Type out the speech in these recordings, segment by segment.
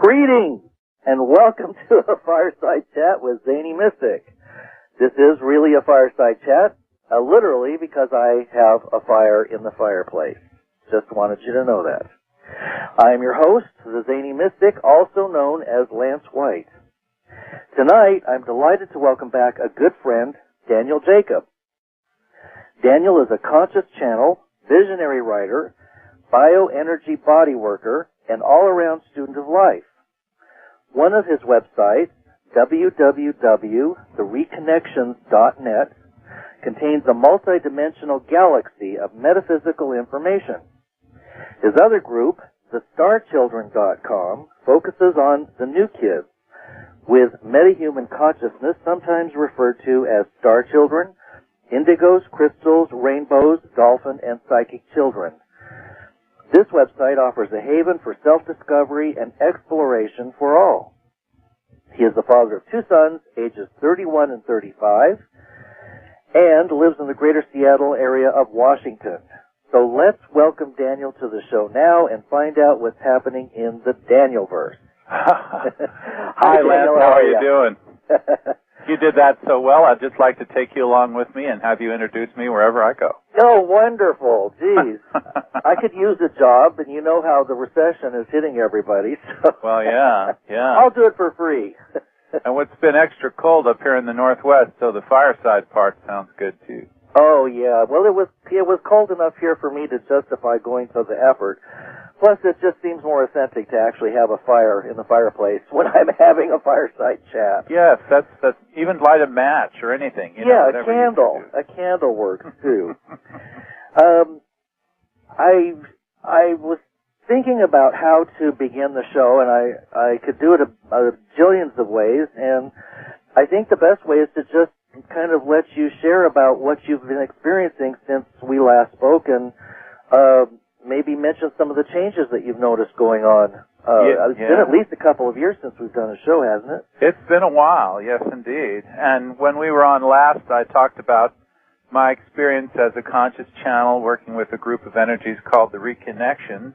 Greetings, and welcome to a Fireside Chat with Zany Mystic. This is really a Fireside Chat, literally because I have a fire in the fireplace. Just wanted you to know that. I am your host, the Zany Mystic, also known as Lance White. Tonight, I'm delighted to welcome back a good friend, Daniel Jacob. Daniel is a conscious channel, visionary writer, bioenergy body worker, and all-around student of life. One of his websites, www.thereconnections.net, contains a multidimensional galaxy of metaphysical information. His other group, thestarchildren.com, focuses on the new kids, with metahuman consciousness sometimes referred to as star children, indigos, crystals, rainbows, dolphin, and psychic children. This website offers a haven for self-discovery and exploration for all. He is the father of two sons, ages 31 and 35, and lives in the greater Seattle area of Washington. So let's welcome Daniel to the show now and find out what's happening in the Danielverse. Hi, Lance. How are you doing? You did that so well. I'd just like to take you along with me and have you introduce me wherever I go. Oh, wonderful. Geez. I could use a job, and you know how the recession is hitting everybody. So well, yeah. I'll do it for free. And it's been extra cold up here in the Northwest, so the Fireside part sounds good, too. Oh, yeah. Well, it was cold enough here for me to justify going to the effort. Plus, it just seems more authentic to actually have a fire in the fireplace when I'm having a fireside chat. Yes, that's even light a match or anything. Yeah, a candle. A candle works too. I was thinking about how to begin the show, and I could do it a jillions of ways, and I think the best way is to just kind of let you share about what you've been experiencing since we last spoke, and maybe mention some of the changes that you've noticed going on. It's been at least a couple of years since we've done a show, hasn't it? It's been a while, yes, indeed. And when we were on last, I talked about my experience as a conscious channel working with a group of energies called the Reconnections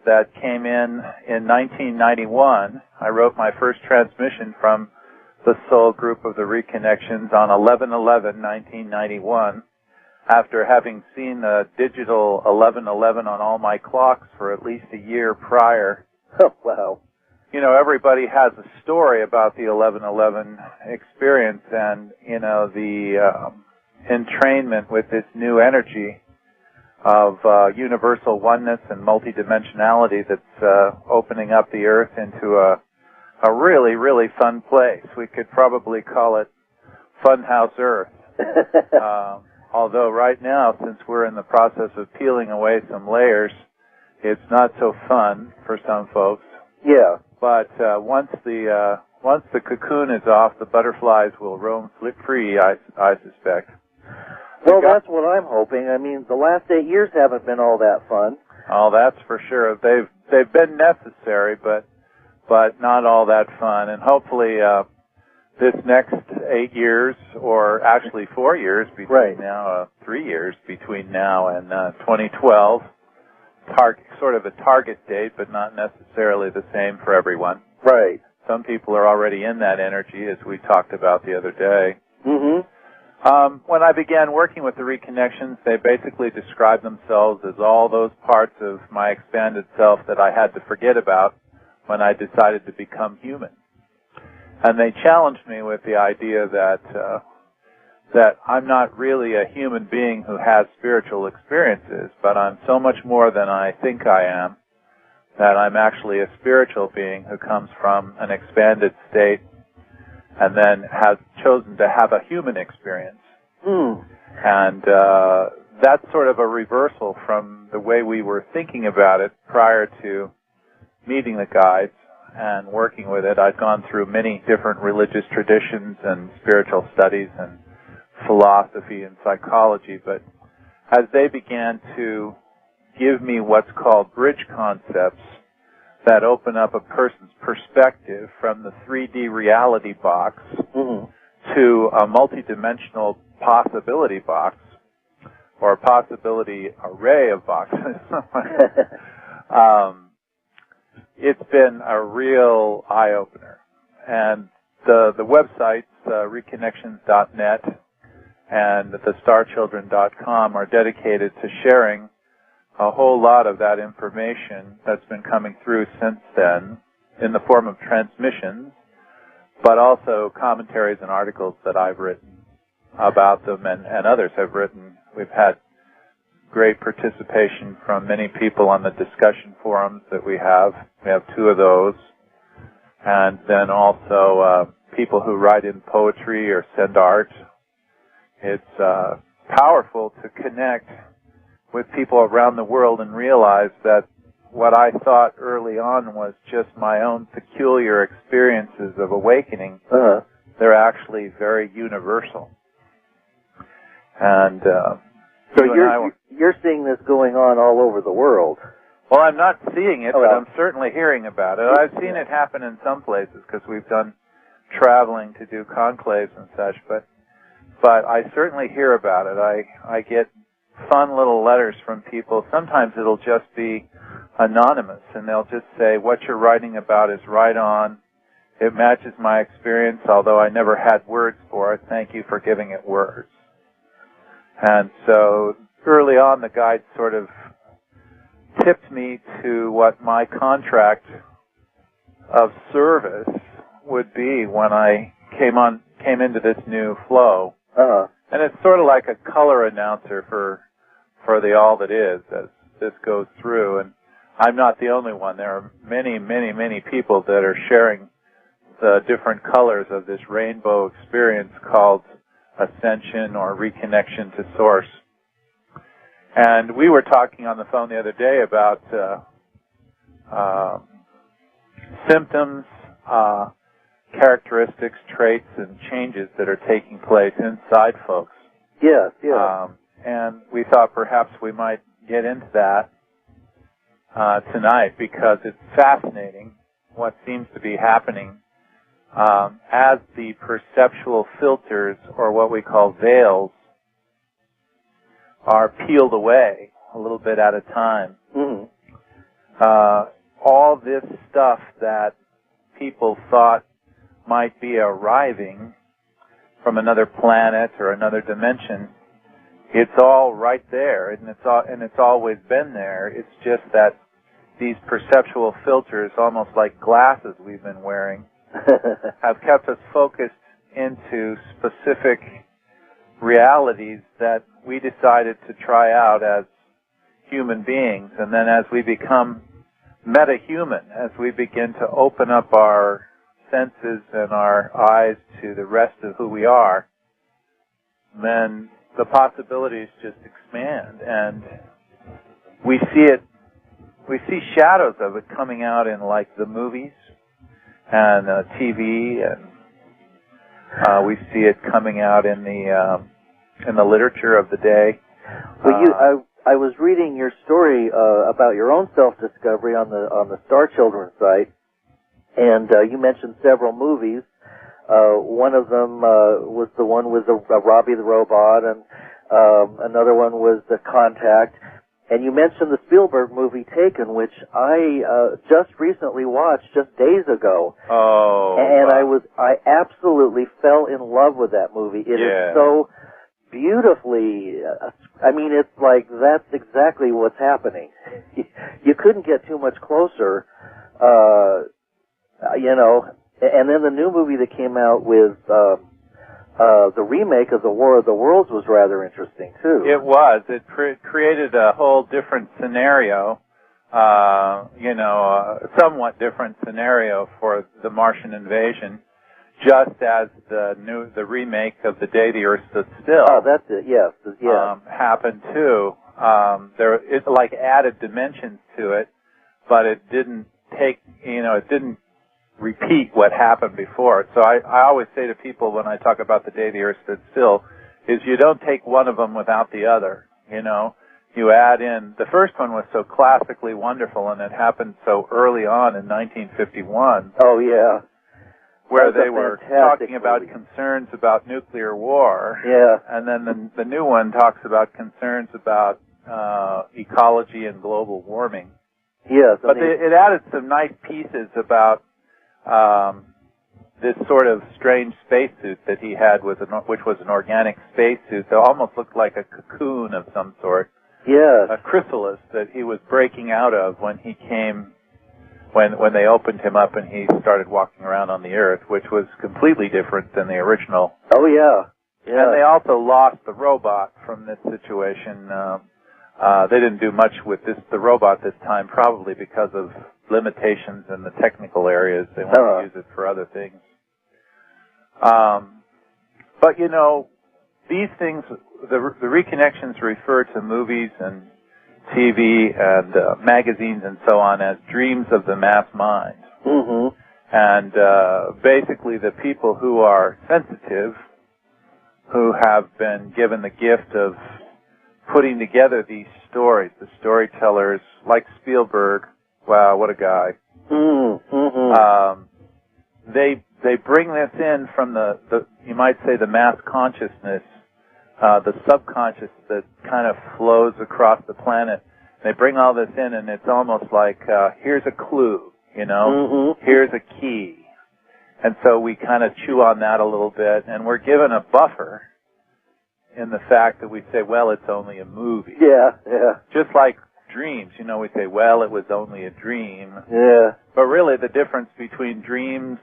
that came in 1991. I wrote my first transmission from the soul group of the Reconnections on 11/11/1991. After having seen the digital 11/11 on all my clocks for at least a year prior. Oh, wow. You know, everybody has a story about the 11/11 experience and, you know, the entrainment with this new energy of universal oneness and multidimensionality that's opening up the earth into a really, really fun place. We could probably call it Funhouse Earth. Although right now, since we're in the process of peeling away some layers, it's not so fun for some folks. Yeah. But once the cocoon is off, the butterflies will roam free, I suspect. Well, that's what I'm hoping. I mean, the last 8 years haven't been all that fun. Oh, that's for sure. They've been necessary, but not all that fun. And hopefully, this next 8 years, or actually 4 years between now, 3 years between now and 2012, sort of a target date, but not necessarily the same for everyone. Right. Some people are already in that energy, as we talked about the other day. Mm-hmm. When I began working with the Reconnections, they basically described themselves as all those parts of my expanded self that I had to forget about when I decided to become human. And they challenged me with the idea that I'm not really a human being who has spiritual experiences, but I'm so much more than I think I am, that I'm actually a spiritual being who comes from an expanded state and then has chosen to have a human experience. And that's sort of a reversal from the way we were thinking about it prior to meeting the guides and working with it. I'd gone through many different religious traditions and spiritual studies and philosophy and psychology, but as they began to give me what's called bridge concepts that open up a person's perspective from the 3D reality box to a multidimensional possibility box, or a possibility array of boxes, it's been a real eye-opener. And the websites, Reconnections.net and thestarchildren.com, are dedicated to sharing a whole lot of that information that's been coming through since then in the form of transmissions, but also commentaries and articles that I've written about them and others have written. We've had great participation from many people on the discussion forums that we have. We have 2 of those. And then also people who write in poetry or send art. It's powerful to connect with people around the world and realize that what I thought early on was just my own peculiar experiences of awakening, they're actually very universal. And so you're seeing this going on all over the world. Well, I'm not seeing it, but I'm certainly hearing about it. I've seen it happen in some places because we've done traveling to do conclaves and such, but I certainly hear about it. I get fun little letters from people. Sometimes it'll just be anonymous, and they'll just say, what you're writing about is right on. It matches my experience, although I never had words for it. Thank you for giving it words. And so early on, the guide sort of tipped me to what my contract of service would be when I came into this new flow. And it's sort of like a color announcer for the all that is as this goes through. And I'm not the only one. There are many, many, many people that are sharing the different colors of this rainbow experience called ascension or reconnection to source. And we were talking on the phone the other day about symptoms, characteristics, traits, and changes that are taking place inside folks. Yes, yes. And we thought perhaps we might get into that tonight because it's fascinating what seems to be happening as the perceptual filters, or what we call veils, are peeled away a little bit at a time. All this stuff that people thought might be arriving from another planet or another dimension, it's all right there, and it's always been there. It's just that these perceptual filters, almost like glasses we've been wearing, have kept us focused into specific realities that we decided to try out as human beings. And then as we become meta-human, as we begin to open up our senses and our eyes to the rest of who we are, then the possibilities just expand. And we see shadows of it coming out in like the movies and TV, and we see it coming out in the literature of the day. Well, I was reading your story about your own self-discovery on the Star Children site, and you mentioned several movies. One of them was the one with Robbie the Robot, and another one was The Contact. And you mentioned the Spielberg movie Taken, which I just recently watched just days ago. Oh. And I absolutely fell in love with that movie. It is so beautifully, I mean, it's like that's exactly what's happening. You couldn't get too much closer, you know. And then the new movie that came out with the remake of The War of the Worlds was rather interesting, too. It was. It created a whole different scenario, a somewhat different scenario for the Martian invasion, just as the remake of The Day the Earth Stood Still. Oh, that's it, yes. Happened, too. It like added dimensions to it, but it didn't it didn't repeat what happened before. So I always say to people when I talk about The Day the Earth Stood Still, is you don't take one of them without the other, You add in, the first one was so classically wonderful, and it happened so early on in 1951. Oh, yeah. Where they were talking about concerns about nuclear war. Yeah. And then the new one talks about concerns about ecology and global warming. Yes. But it added some nice pieces about this sort of strange spacesuit that he had, which was an organic spacesuit that almost looked like a cocoon of some sort. Yes. A chrysalis that he was breaking out of when he came, when they opened him up and he started walking around on the Earth, which was completely different than the original. Oh, yeah. Yeah. And they also lost the robot from this situation. They didn't do much with the robot this time, probably because of limitations in the technical areas. They wanted to use it for other things. But, you know, these things, the Reconnections refer to movies and TV and magazines and so on as dreams of the mass mind. Mm-hmm. And basically the people who are sensitive, who have been given the gift of putting together these stories, the storytellers like Spielberg, wow, what a guy. Mm-hmm. They bring this in from the you might say the mass consciousness, the subconscious that kind of flows across the planet. They bring all this in, and it's almost like here's a clue, you know, here's a key. And so we kind of chew on that a little bit, and we're given a buffer in the fact that we say, well, it's only a movie. Yeah, yeah. Just like dreams, you know, we say, well, it was only a dream. Yeah. But really the difference between dream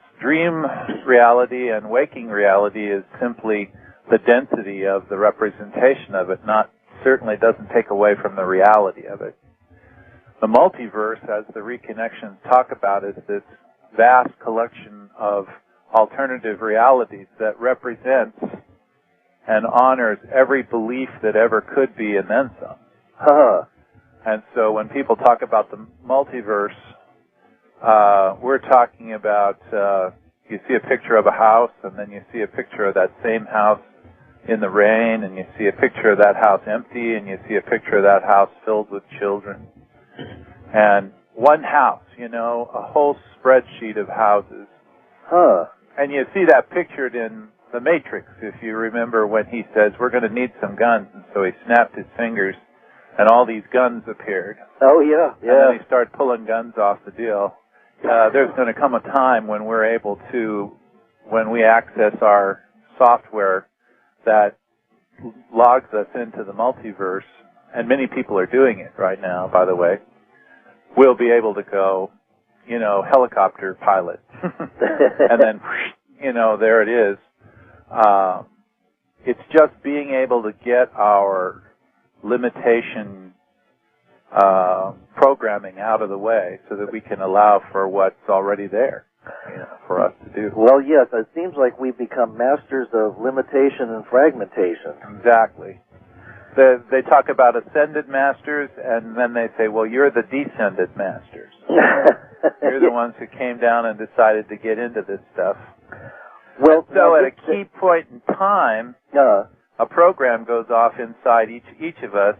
reality and waking reality is simply the density of the representation of it, certainly doesn't take away from the reality of it. The multiverse, as the Reconnections talk about, is this vast collection of alternative realities that represents and honors every belief that ever could be and then some. Huh. And so when people talk about the multiverse, we're talking about, you see a picture of a house, and then you see a picture of that same house in the rain, and you see a picture of that house empty, and you see a picture of that house filled with children. And one house, you know, a whole spreadsheet of houses. Huh. And you see that pictured in The Matrix, if you remember when he says, we're going to need some guns. And so he snapped his fingers, and all these guns appeared. Oh, yeah, yeah. And then he started pulling guns off the deal. There's going to come a time when we're able to, when we access our software that logs us into the multiverse, and many people are doing it right now, by the way, we'll be able to go, you know, helicopter pilot. And then, you know, there it is. It's just being able to get our limitation programming out of the way so that we can allow for what's already there, you know, for us to do. Well, yes, it seems like we've become masters of limitation and fragmentation. Exactly. They talk about ascended masters, and then they say, well, you're the descended masters. You're the ones who came down and decided to get into this stuff. Well, so at a key point in time, a program goes off inside each of us,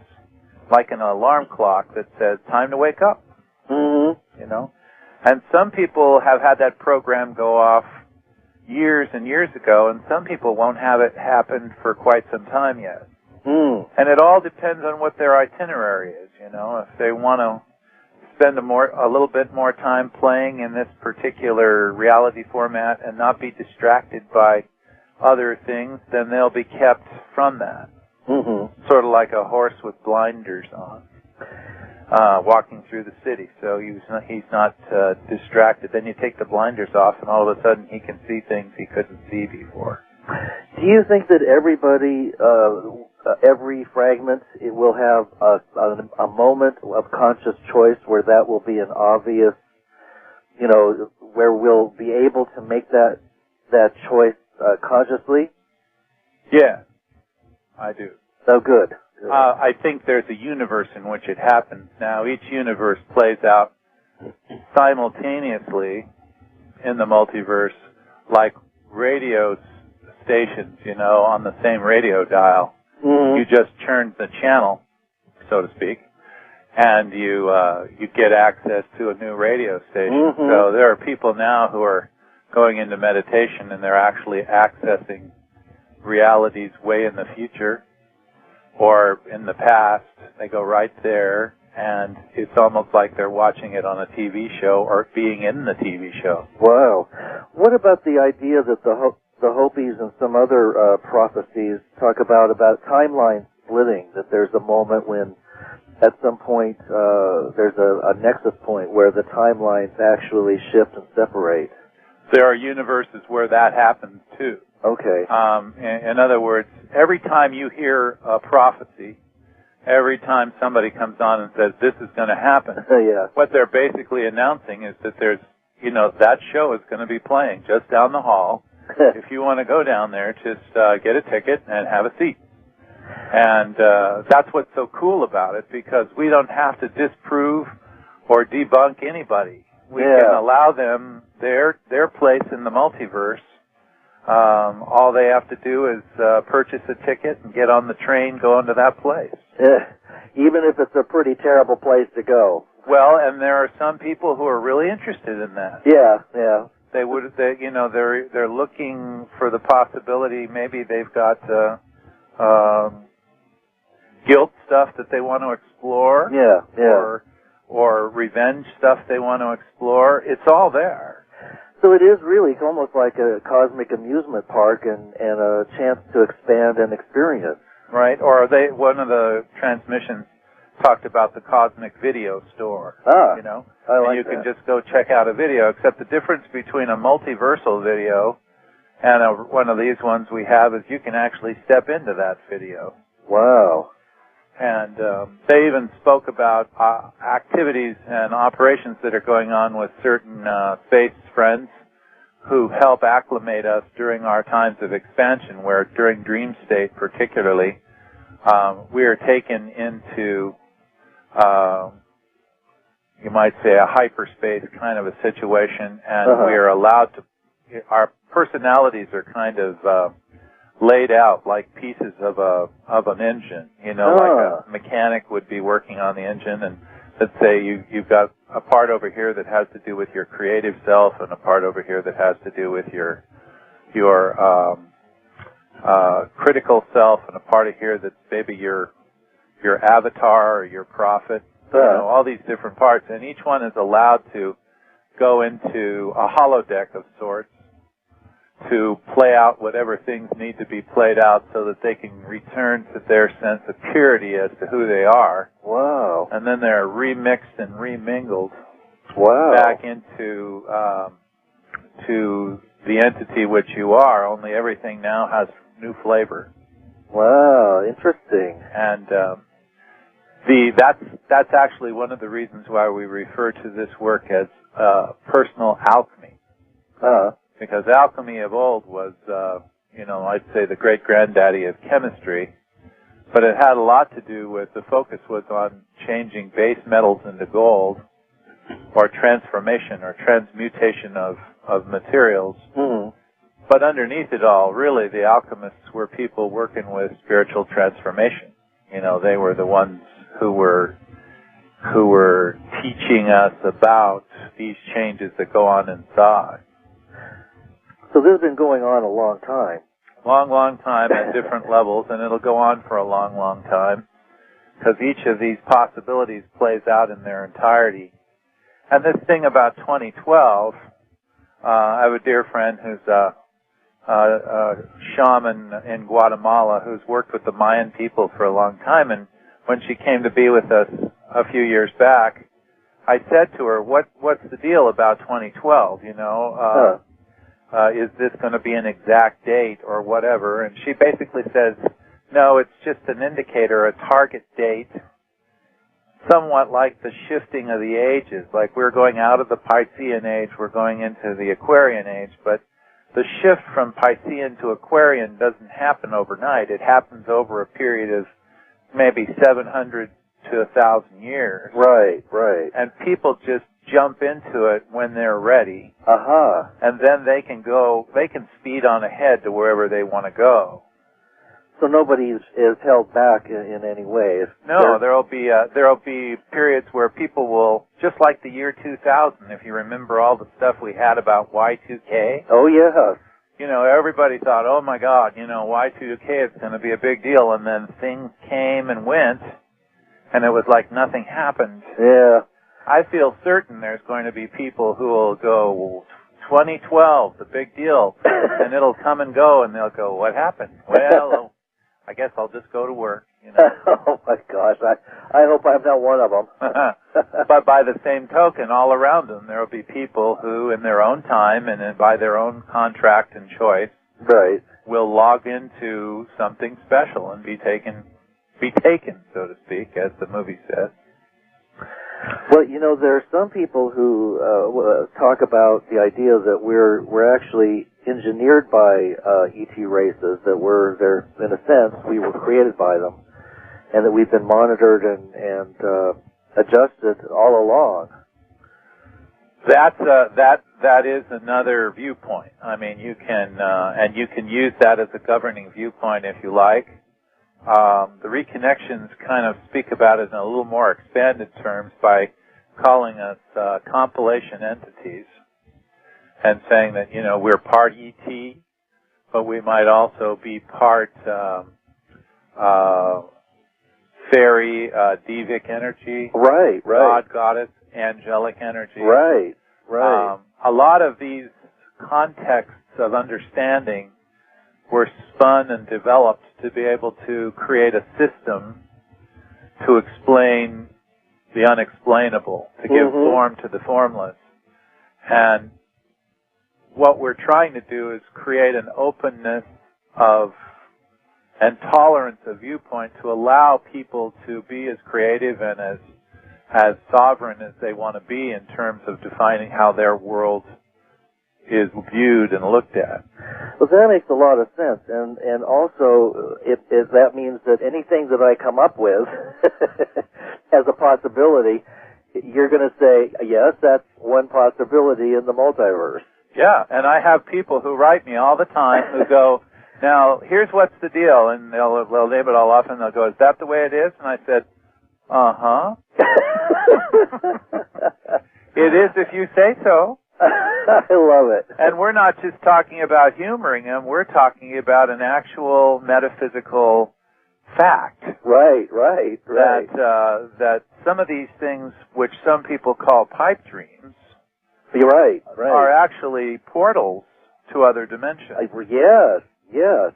like an alarm clock that says, time to wake up. Mm-hmm. You know? And some people have had that program go off years and years ago, and some people won't have it happen for quite some time yet. Mm. And it all depends on what their itinerary is, you know. If they want to spend a little bit more time playing in this particular reality format and not be distracted by other things, then they'll be kept from that. Mm-hmm. Sort of like a horse with blinders on, walking through the city. So he's not distracted. Then you take the blinders off, and all of a sudden he can see things he couldn't see before. Do you think that everybody, every fragment, it will have a moment of conscious choice where that will be an obvious, you know, where we'll be able to make that choice consciously? Yeah, I do. Oh, good. I think there's a universe in which it happens. Now, each universe plays out simultaneously in the multiverse, like radio stations, you know, on the same radio dial. Mm-hmm. You just turn the channel, so to speak, and you get access to a new radio station. Mm-hmm. So there are people now who are going into meditation, and they're actually accessing realities way in the future or in the past. They go right there, and it's almost like they're watching it on a TV show or being in the TV show. Wow. What about the idea that the Hopis and some other prophecies talk about timeline splitting, that there's a moment when at some point there's a nexus point where the timelines actually shift and separate? There are universes where that happens too. Okay. In other words, every time you hear a prophecy, every time somebody comes on and says this is going to happen, yeah. What they're basically announcing is that there's, that show is going to be playing just down the hall. If you want to go down there, just get a ticket and have a seat. And that's what's so cool about it, because we don't have to disprove or debunk anybody. We can allow them their place in the multiverse. All they have to do is purchase a ticket and get on the train going to that place. Even if it's a pretty terrible place to go. Well, and there are some people who are really interested in that. Yeah. They're looking for the possibility. Maybe they've got guilt stuff that they want to explore. Yeah. Or revenge stuff they want to explore. It's all there. So it is really almost like a cosmic amusement park and a chance to expand and experience. Right. Or one of the transmissions talked about the cosmic video store. I like and you can just go check out a video, except the difference between a multiversal video and one of these ones we have is you can actually step into that video. Wow. And they even spoke about activities and operations that are going on with certain space friends who help acclimate us during our times of expansion, where during dream state particularly, we are taken into, you might say, a hyperspace kind of a situation, and we are allowed to, our personalities are kind of laid out like pieces of an engine, like a mechanic would be working on the engine, and let's say you've got a part over here that has to do with your creative self, and a part over here that has to do with your critical self, and a part of here that's maybe your avatar or your prophet. All these different parts, and each one is allowed to go into a holodeck of sorts to play out whatever things need to be played out so that they can return to their sense of purity as to who they are. Wow. And then they're remixed and remingled back into to the entity which you are, only everything now has new flavor. Wow, interesting. And that's actually one of the reasons why we refer to this work as personal alchemy. Because alchemy of old was, I'd say the great-granddaddy of chemistry, but it had a lot to do with, the focus was on changing base metals into gold, or transformation or transmutation of materials. Mm-hmm. But underneath it all, really, the alchemists were people working with spiritual transformation. They were the ones who were teaching us about these changes that go on inside. So this has been going on a long time. Long time at different levels, and it'll go on for a long time, because each of these possibilities plays out in their entirety. And this thing about 2012, I have a dear friend who's a shaman in Guatemala who's worked with the Mayan people for a long time, and when she came to be with us a few years back, I said to her, what's the deal about 2012, is this going to be an exact date or whatever? And she basically says, no, it's just an indicator, a target date, somewhat like the shifting of the ages. Like we're going out of the Piscean age, we're going into the Aquarian age, but the shift from Piscean to Aquarian doesn't happen overnight. It happens over a period of maybe 700 to 1,000 years. Right. And people just jump into it when they're ready. And then they can speed on ahead to wherever they want to go. So nobody is held back in any way. No, there'll be periods where people will, just like the year 2000, if you remember all the stuff we had about Y2K. Oh, yes. Everybody thought, oh my God, Y2K is going to be a big deal, and then things came and went, and it was like nothing happened. Yeah. I feel certain there's going to be people who will go, 2012, the big deal, and it'll come and go, and they'll go, what happened? Well, I guess I'll just go to work. You know? Oh my gosh, I hope I'm not one of them. But by the same token, all around them, there will be people who, in their own time and by their own contract and choice, right, will log into something special and be taken, so to speak, as the movie says. Well, you know, there are some people who talk about the idea that we're actually engineered by ET races, that they're in a sense we were created by them, and that we've been monitored and adjusted all along. That is another viewpoint. I mean, you can use that as a governing viewpoint if you like. The Reconnections kind of speak about it in a little more expanded terms by calling us compilation entities and saying that, you know, we're part ET, but we might also be part fairy, devic energy, right, God, goddess, angelic energy. Right. A lot of these contexts of understanding were spun and developed to be able to create a system to explain the unexplainable, to give form to the formless. And what we're trying to do is create an openness of and tolerance of viewpoint to allow people to be as creative and as sovereign as they want to be in terms of defining how their world is viewed and looked at. Well, that makes a lot of sense, and also that means that anything that I come up with as a possibility, you're going to say, yes, that's one possibility in the multiverse. Yeah, and I have people who write me all the time who go, now, here's what's the deal, and they'll name it all off, and they'll go, is that the way it is? And I said, uh-huh. It is if you say so. I love it. And we're not just talking about humoring them, we're talking about an actual metaphysical fact. Right. That some of these things, which some people call pipe dreams, you're right. are actually portals to other dimensions. Yes.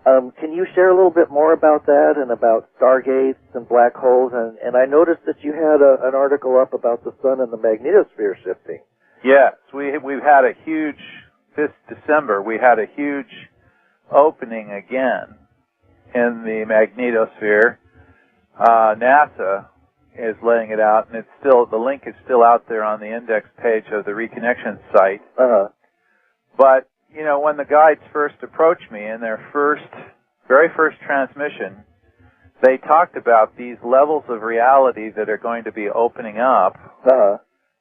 Can you share a little bit more about that and about stargates and black holes? And I noticed that you had an article up about the sun and the magnetosphere shifting. Yes, we've had a huge, this December, we had a huge opening again in the magnetosphere. NASA is laying it out, and the link is still out there on the index page of the Reconnections site. But, you know, when the guides first approached me in their very first transmission, they talked about these levels of reality that are going to be opening up.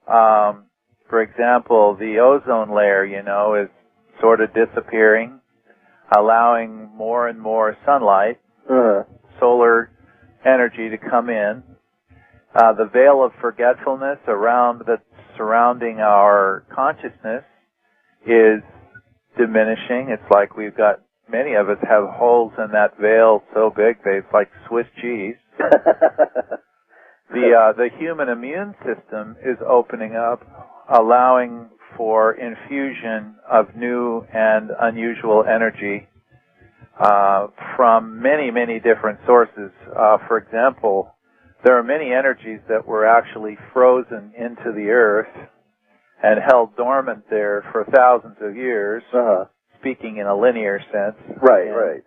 For example, the ozone layer, you know, is sort of disappearing, allowing more and more sunlight, solar energy to come in. The veil of forgetfulness that's surrounding our consciousness is diminishing. It's like many of us have holes in that veil so big they're like Swiss cheese. The human immune system is opening up, allowing for infusion of new and unusual energy from many, many different sources. For example, there are many energies that were actually frozen into the earth and held dormant there for thousands of years, speaking in a linear sense. Right.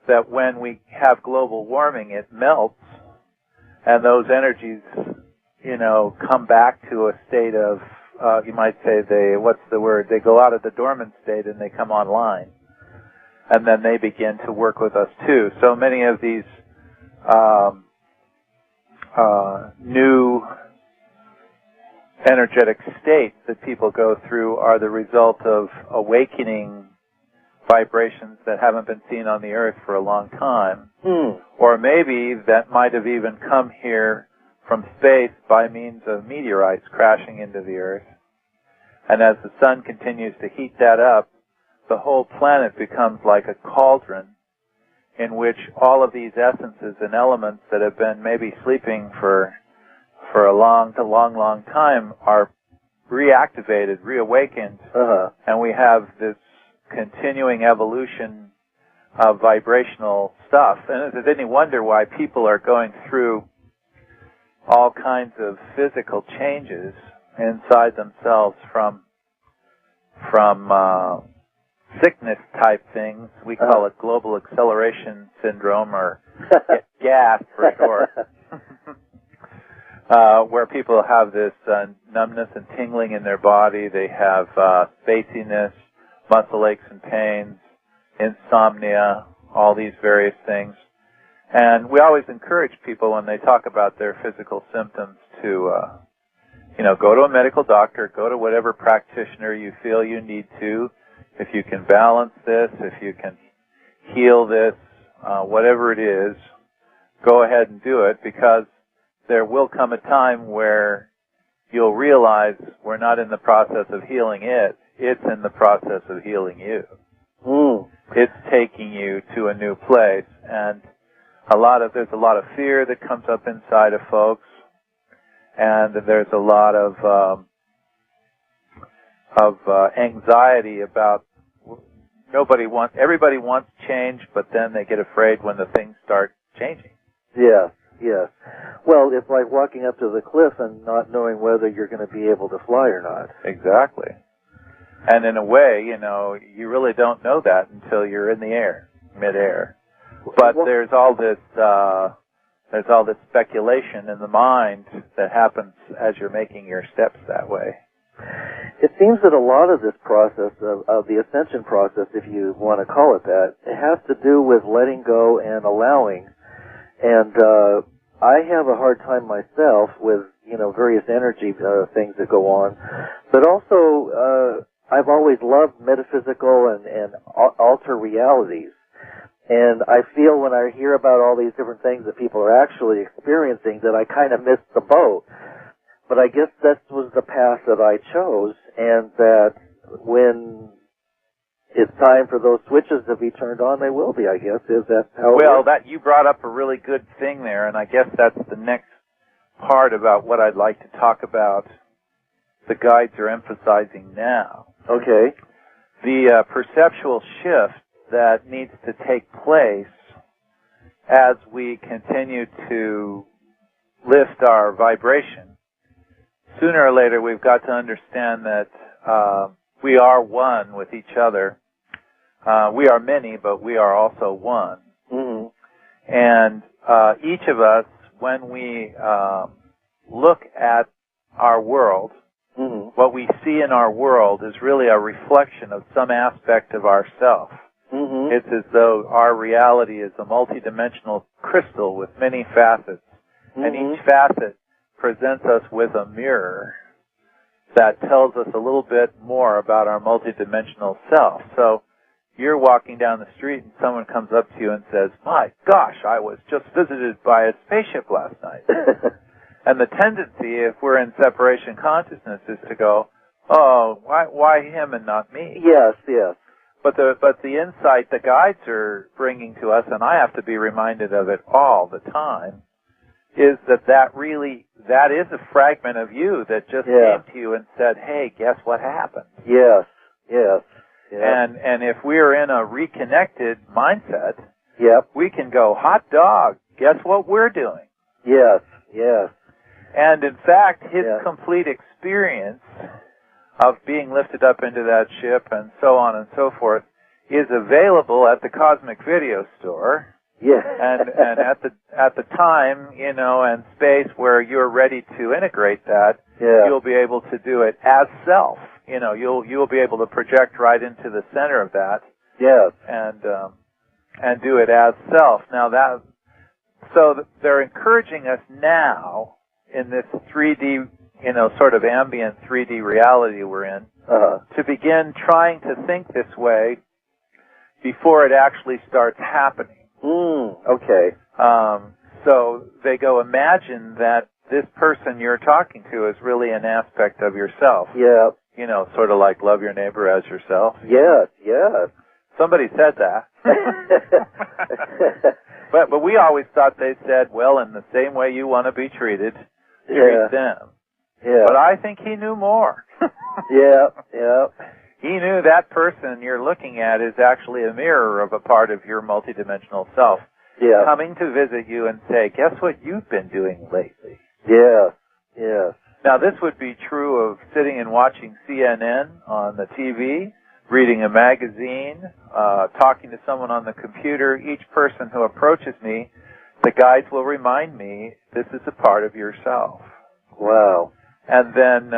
That when we have global warming, it melts, and those energies, you know, come back to a state of, you might say they go out of the dormant state and they come online. And then they begin to work with us too. So many of these new energetic states that people go through are the result of awakening vibrations that haven't been seen on the earth for a long time. Or maybe that might have even come here from space by means of meteorites crashing into the earth. And as the sun continues to heat that up, the whole planet becomes like a cauldron in which all of these essences and elements that have been maybe sleeping for a long time are reactivated, reawakened, and we have this continuing evolution of vibrational stuff. And is it any wonder why people are going through all kinds of physical changes inside themselves from sickness type things? We call it global acceleration syndrome, or GAS for short. Where people have this numbness and tingling in their body. They have spaciness, muscle aches and pains, insomnia, all these various things. And we always encourage people when they talk about their physical symptoms to, go to a medical doctor, go to whatever practitioner you feel you need to. If you can balance this, if you can heal this, whatever it is, go ahead and do it, because there will come a time where you'll realize we're not in the process of healing it. It's in the process of healing you. It's taking you to a new place. And there's a lot of fear that comes up inside of folks. And there's a lot of anxiety about everybody wants change, but then they get afraid when the things start changing. Yes, yes. Well, it's like walking up to the cliff and not knowing whether you're going to be able to fly or not. Exactly. And in a way, you really don't know that until you're in the air, midair. But there's all this speculation in the mind that happens as you're making your steps that way. It seems that a lot of this process of the ascension process, if you want to call it that, it has to do with letting go and allowing. And I have a hard time myself with, various energy things that go on. But also, I've always loved metaphysical and alter realities. And I feel when I hear about all these different things that people are actually experiencing that I kind of missed the boat. But I guess that was the path that I chose, and that when it's time for those switches to be turned on, they will be, I guess. Is that how it works? You brought up a really good thing there, and I guess that's the next part about what I'd like to talk about the guides are emphasizing now. Okay. The perceptual shift that needs to take place as we continue to lift our vibration. Sooner or later, we've got to understand that we are one with each other. We are many, but we are also one. Mm-hmm. And each of us, when we look at our world, what we see in our world is really a reflection of some aspect of ourself. It's as though our reality is a multidimensional crystal with many facets, and each facet presents us with a mirror that tells us a little bit more about our multidimensional self. So you're walking down the street and someone comes up to you and says, "My gosh, I was just visited by a spaceship last night." And the tendency, if we're in separation consciousness, is to go, "Oh, why him and not me?" Yes, yes. But the insight the guides are bringing to us, and I have to be reminded of it all the time, is that is a fragment of you that just came to you and said, "Hey, guess what happened?" Yes, yes. Yep. And if we're in a reconnected mindset, we can go, "Hot dog, guess what we're doing?" Yes, yes. And in fact, his complete experience of being lifted up into that ship and so on and so forth is available at the Cosmic Video Store. Yeah. and at the time, and space where you're ready to integrate that, you'll be able to do it as self. You'll be able to project right into the center of that. Yes. And do it as self. Now so they're encouraging us now in this 3D, sort of ambient 3D reality we're in, to begin trying to think this way before it actually starts happening. Okay. So they go, imagine that this person you're talking to is really an aspect of yourself. Yeah. Sort of like love your neighbor as yourself. Yes, yes. Somebody said that. But we always thought they said, well, in the same way you want to be treated, treat them. Yeah. But I think he knew more. Yeah. He knew that person you're looking at is actually a mirror of a part of your multidimensional self. Yeah. Coming to visit you and say, guess what you've been doing lately? Yes. Now, this would be true of sitting and watching CNN on the TV, reading a magazine, talking to someone on the computer. Each person who approaches me, the guides will remind me, this is a part of yourself. Wow. And then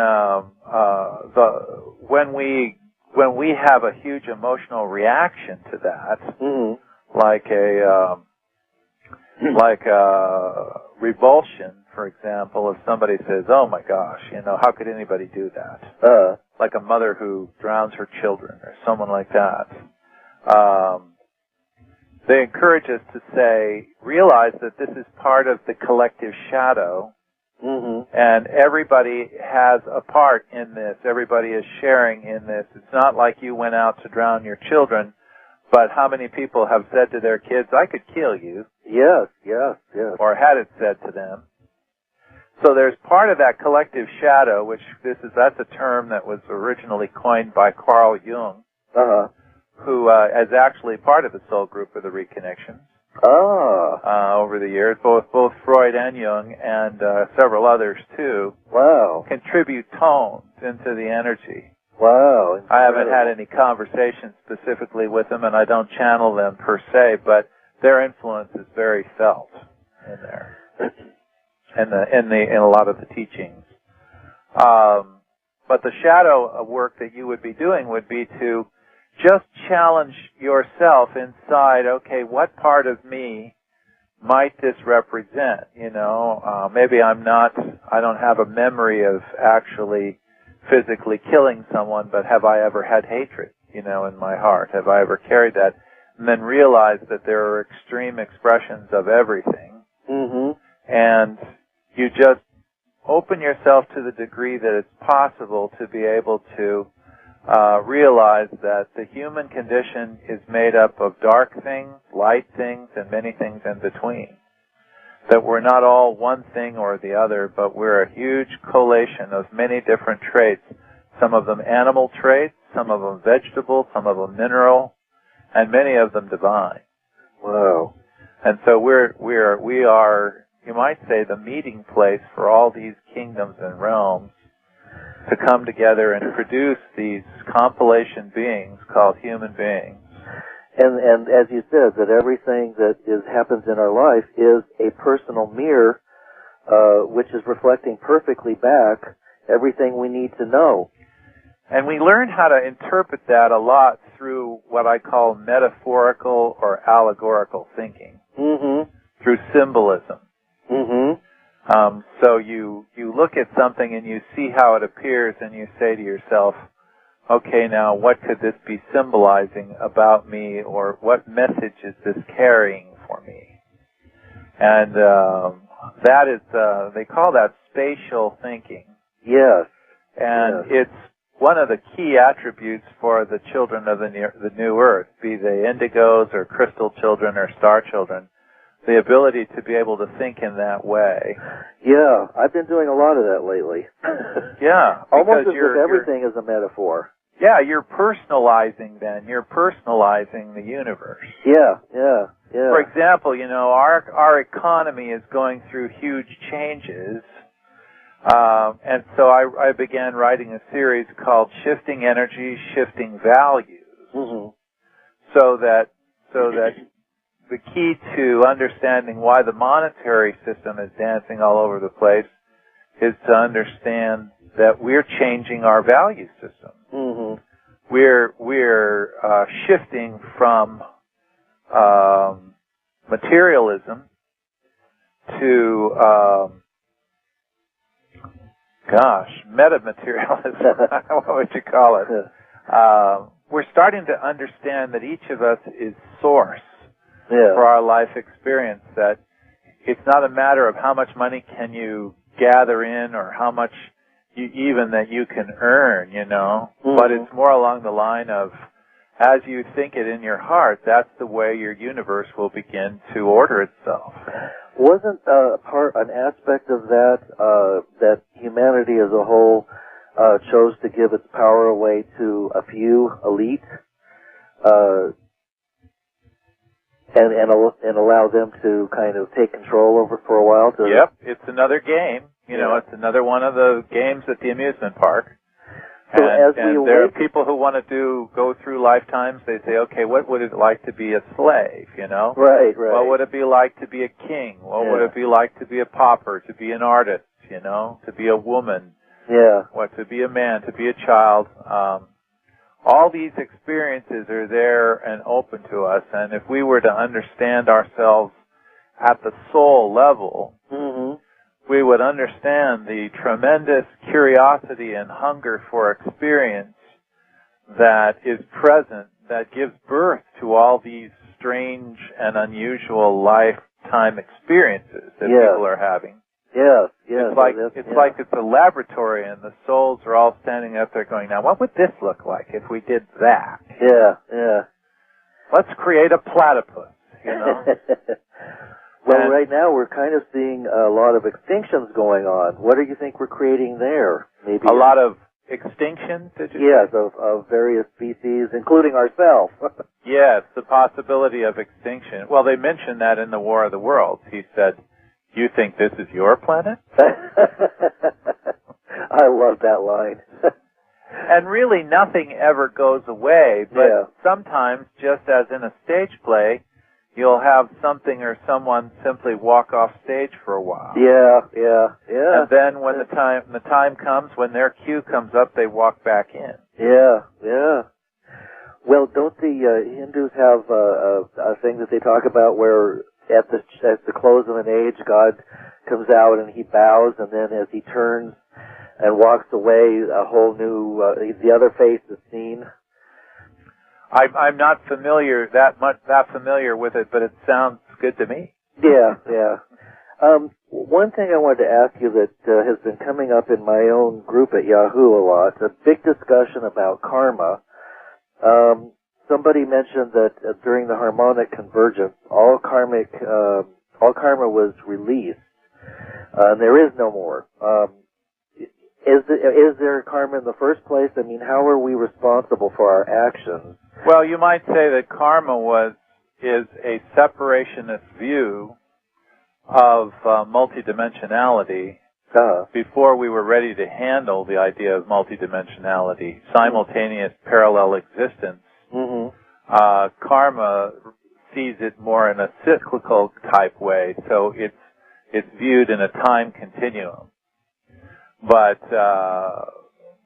when we have a huge emotional reaction to that, like a revulsion, for example, if somebody says, "Oh my gosh, how could anybody do that?" Like a mother who drowns her children, or someone like that. They encourage us to say, realize that this is part of the collective shadow. And everybody has a part in this. Everybody is sharing in this. It's not like you went out to drown your children, but how many people have said to their kids, I could kill you? Yes. Or had it said to them. So there's part of that collective shadow, which that's a term that was originally coined by Carl Jung, who is actually part of the soul group of the Reconnections. Over the years, both Freud and Jung and several others too. Wow. Contribute tones into the energy. Wow. Incredible. I haven't had any conversations specifically with them, and I don't channel them per se, but their influence is very felt in there, in a lot of the teachings. But the shadow work that you would be doing would be to just challenge yourself inside, okay, what part of me might this represent? Maybe I don't have a memory of actually physically killing someone, but have I ever had hatred, in my heart? Have I ever carried that? And then realize that there are extreme expressions of everything. And you just open yourself to the degree that it's possible to be able to realize that the human condition is made up of dark things, light things, and many things in between. That we're not all one thing or the other, but we're a huge collation of many different traits. Some of them animal traits, some of them vegetable, some of them mineral, and many of them divine. Wow. And so we are, you might say, the meeting place for all these kingdoms and realms to come together and produce these compilation beings called human beings. And as you said, that everything that happens in our life is a personal mirror, which is reflecting perfectly back everything we need to know. And we learn how to interpret that a lot through what I call metaphorical or allegorical thinking, through symbolism. So you look at something and you see how it appears and you say to yourself, okay, now what could this be symbolizing about me, or what message is this carrying for me? And that is, they call that spatial thinking. Yes. And it's one of the key attributes for the children of the New Earth, be they indigos or crystal children or star children. The ability to be able to think in that way. Yeah, I've been doing a lot of that lately. Yeah. Almost as if everything is a metaphor. Yeah, you're personalizing then. You're personalizing the universe. Yeah. For example, our economy is going through huge changes. And so I began writing a series called Shifting Energy, Shifting Values. So that the key to understanding why the monetary system is dancing all over the place is to understand that we're changing our value system. We're shifting from materialism to metamaterialism. What would you call it? We're starting to understand that each of us is source for our life experience, that it's not a matter of how much money can you gather in or how much even that you can earn, but it's more along the line of as you think it in your heart, that's the way your universe will begin to order itself. Wasn't an aspect of that that humanity as a whole chose to give its power away to a few elite, and allow them to kind of take control over it for a while? Yep, it's another game. It's another one of the games at the amusement park. So and there are people who want to go through lifetimes. They say, okay, what would it like to be a slave, Right. What would it be like to be a king? What would it be like to be a pauper, to be an artist, to be a woman? Yeah. To be a man, to be a child. All these experiences are there and open to us, and if we were to understand ourselves at the soul level, we would understand the tremendous curiosity and hunger for experience that is present, that gives birth to all these strange and unusual lifetime experiences that people are having. Yes. It's like it's a laboratory, and the souls are all standing up there going, now what would this look like if we did that? Yeah. Let's create a platypus, Well, right now we're kind of seeing a lot of extinctions going on. What do you think we're creating there? Maybe a lot of extinctions, did you say? Yes, of various species, including ourselves. Yes, the possibility of extinction. Well, they mentioned that in the War of the Worlds. He said, you think this is your planet? I love that line. And really nothing ever goes away, but sometimes, just as in a stage play, you'll have something or someone simply walk off stage for a while. Yeah. And then when the time comes, when their cue comes up, they walk back in. Yeah. Well, don't the Hindus have a thing that they talk about where at the close of an age, God comes out and he bows, and then as he turns and walks away, a whole new the other face is seen? I'm not familiar with it, but it sounds good to me. Yeah. One thing I wanted to ask you that has been coming up in my own group at Yahoo a lot, a big discussion about karma. Somebody mentioned that during the harmonic convergence, all karma was released, and there is no more. Is there karma in the first place? I mean, how are we responsible for our actions? Well, you might say that karma is a separationist view of multidimensionality before we were ready to handle the idea of multidimensionality, simultaneous parallel existence. Karma sees it more in a cyclical type way, so it's viewed in a time continuum. But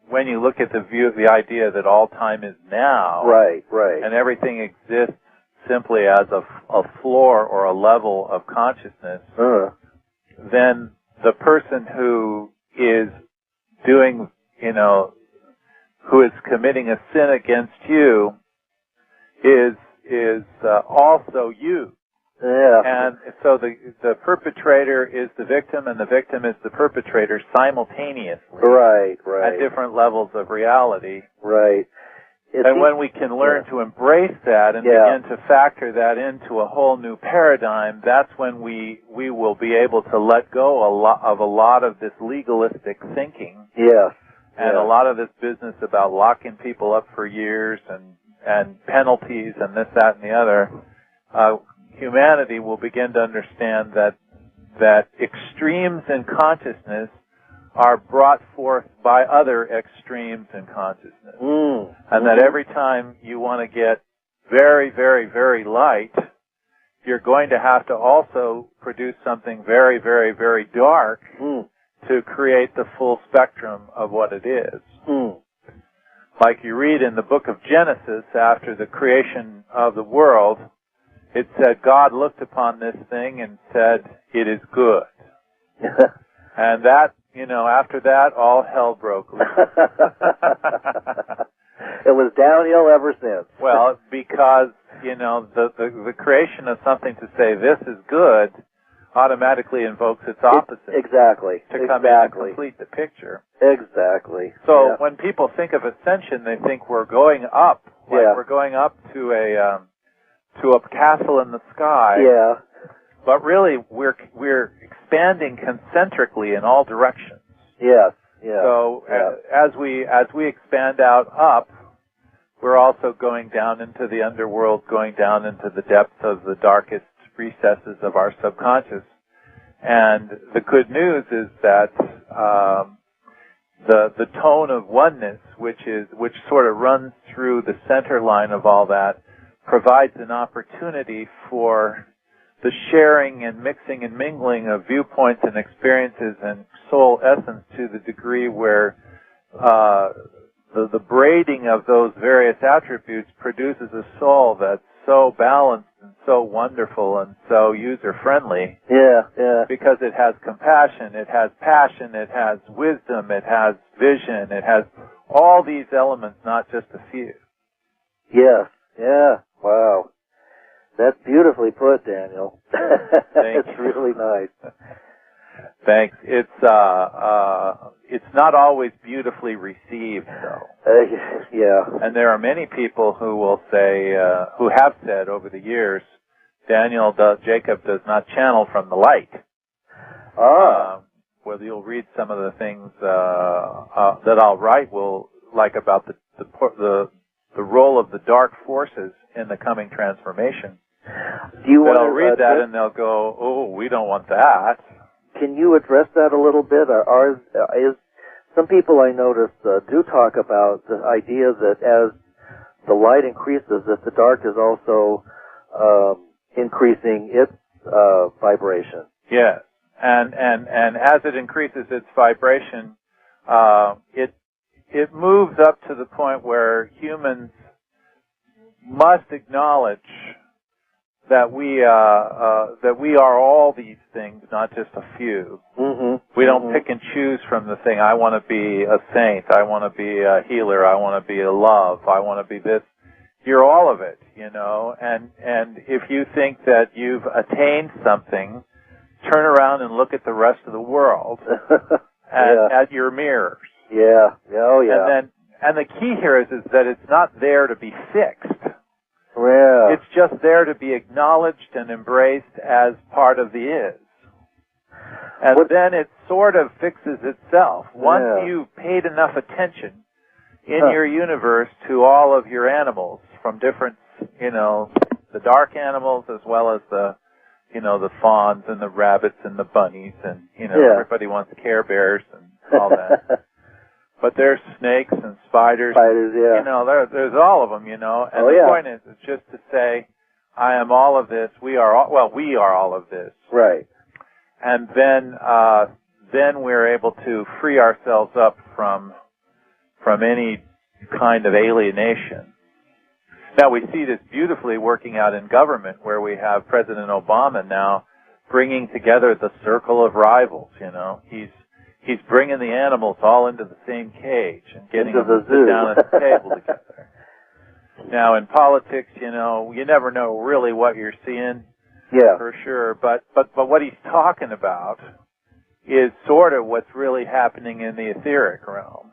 when you look at the idea that all time is now, right, and everything exists simply as a floor or a level of consciousness, then the person who is doing, who is committing a sin against you is also you. Yeah. And so the perpetrator is the victim, and the victim is the perpetrator simultaneously. Right. At different levels of reality. Right. And when we can learn to embrace that and begin to factor that into a whole new paradigm, that's when we will be able to let go of a lot of this legalistic thinking. Yes. And a lot of this business about locking people up for years and penalties and this, that, and the other. Humanity will begin to understand that extremes in consciousness are brought forth by other extremes in consciousness. And that every time you want to get very, very, very light, you're going to have to also produce something very, very, very dark to create the full spectrum of what it is. Like you read in the book of Genesis, after the creation of the world, it said, God looked upon this thing and said, it is good. And that, after that, all hell broke loose. It was downhill ever since. Well, because, the creation of something to say this is good automatically invokes its opposite. Exactly. To come in and complete the picture. Exactly. So when people think of ascension, they think we're going up, like we're going up to a castle in the sky. Yeah. But really, we're expanding concentrically in all directions. Yes. Yeah. So as we expand out up, we're also going down into the underworld, going down into the depths of the darkest recesses of our subconscious. And the good news is that the tone of oneness, which sort of runs through the center line of all that, provides an opportunity for the sharing and mixing and mingling of viewpoints and experiences and soul essence to the degree where the braiding of those various attributes produces a soul that's so balanced and so wonderful and so user-friendly. Yeah, yeah. Because it has compassion, it has passion, it has wisdom, it has vision, it has all these elements, not just a few. Yes, yeah. Wow. That's beautifully put, Daniel. It's really nice. Thanks. It's not always beautifully received, though. Yeah. And there are many people who will say, who have said over the years, Jacob does not channel from the light. Well, you'll read some of the things that I'll write about the role of the dark forces in the coming transformation. They'll read that and they'll go, "Oh, we don't want that." Can you address that a little bit? Some people I notice do talk about the idea that as the light increases, that the dark is also increasing its vibration. Yes, and as it increases its vibration, it moves up to the point where humans must acknowledge that we are all these things, not just a few. Mm-hmm. We don't pick and choose from the thing. I want to be a saint. I want to be a healer. I want to be a love. I want to be this. You're all of it, you know. And if you think that you've attained something, turn around and look at the rest of the world at your mirrors. Yeah. Oh, yeah. And the key here is that it's not there to be fixed. Yeah. It's just there to be acknowledged and embraced as part of the is. And then it sort of fixes itself. Once you've paid enough attention in your universe to all of your animals from different, the dark animals as well as the fawns and the rabbits and the bunnies and, everybody wants Care Bears and all that. But there's snakes and spiders. Yeah. There's all of them, And the point is just to say, I am all of this. We are all of this. Right. And then we're able to free ourselves up from any kind of alienation. Now we see this beautifully working out in government, where we have President Obama now bringing together the circle of rivals. He's bringing the animals all into the same cage and getting them to sit down at the table together. Now, in politics, you never know really what you're seeing. Yeah. For sure. But what he's talking about is sort of what's really happening in the etheric realm.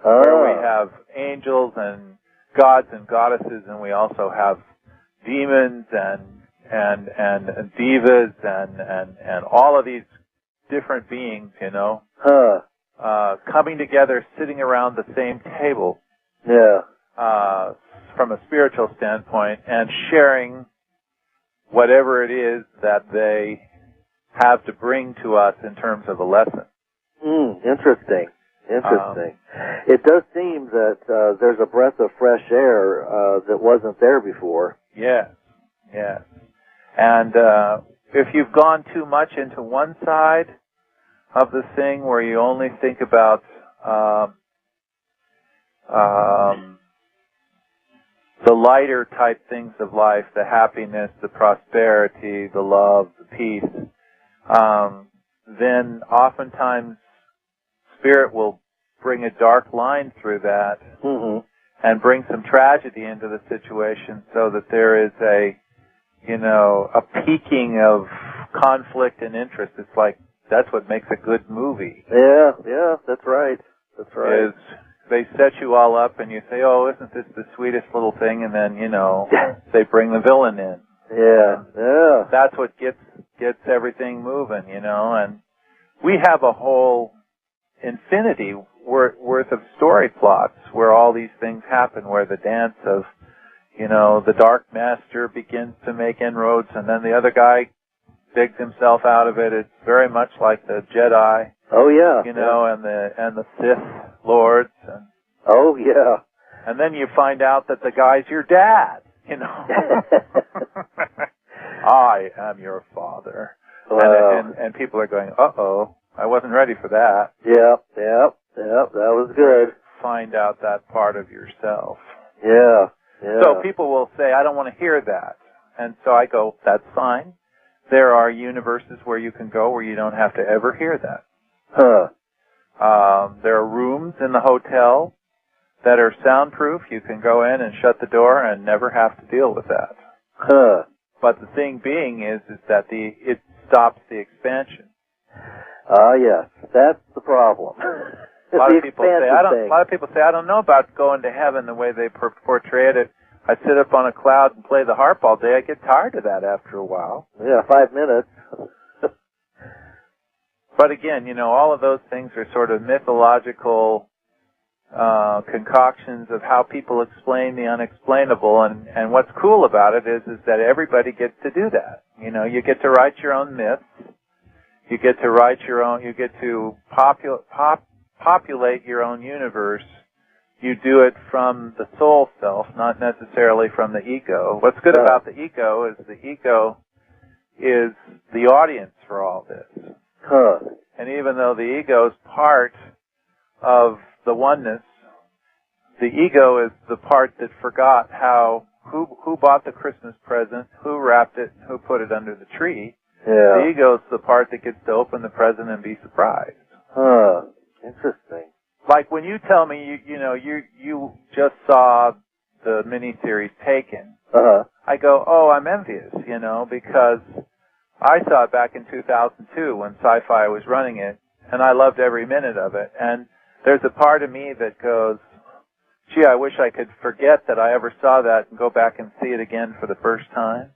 Where we have angels and gods and goddesses, and we also have demons and divas and all of these different beings, coming together, sitting around the same table. Yeah. From a spiritual standpoint, and sharing whatever it is that they have to bring to us in terms of a lesson. Interesting. It does seem that there's a breath of fresh air that wasn't there before. Yes. And if you've gone too much into one side of the thing, where you only think about the lighter type things of life, the happiness, the prosperity, the love, the peace, then oftentimes Spirit will bring a dark line through that and bring some tragedy into the situation, so that there is a peaking of conflict and interest. It's like, that's what makes a good movie. Yeah, that's right. That's right. Is they set you all up and you say, oh, isn't this the sweetest little thing? And then, they bring the villain in. Yeah. That's what gets everything moving, and we have a whole infinity worth of story plots where all these things happen, where the dance of, the Dark Master begins to make inroads and then the other guy digs himself out of it. It's very much like the Jedi. Oh yeah. And the Sith Lords. And, oh yeah. And then you find out that the guy's your dad. I am your father. Wow. And people are going, uh-oh, I wasn't ready for that. Yeah, that was good. Find out that part of yourself. Yeah. So people will say, I don't want to hear that. And so I go, that's fine. There are universes where you can go where you don't have to ever hear that. There are rooms in the hotel that are soundproof. You can go in and shut the door and never have to deal with that. But the thing being is that it stops the expansion. Yes, that's the problem. A lot of people say, I don't know about going to heaven the way they portray it. I sit up on a cloud and play the harp all day. I get tired of that after a while. Yeah, 5 minutes. But again, all of those things are sort of mythological concoctions of how people explain the unexplainable. And what's cool about it is that everybody gets to do that. You get to write your own myths. You get to populate your own universe. You do it from the soul self, not necessarily from the ego. What's good about the ego is the audience for all this. And even though the ego is part of the oneness, the ego is the part that forgot who bought the Christmas present, who wrapped it, who put it under the tree. Yeah. The ego is the part that gets to open the present and be surprised. Interesting. Like when you tell me you just saw the miniseries Taken, I go, oh, I'm envious, because I saw it back in 2002 when Sci-Fi was running it, and I loved every minute of it. And there's a part of me that goes, gee, I wish I could forget that I ever saw that and go back and see it again for the first time.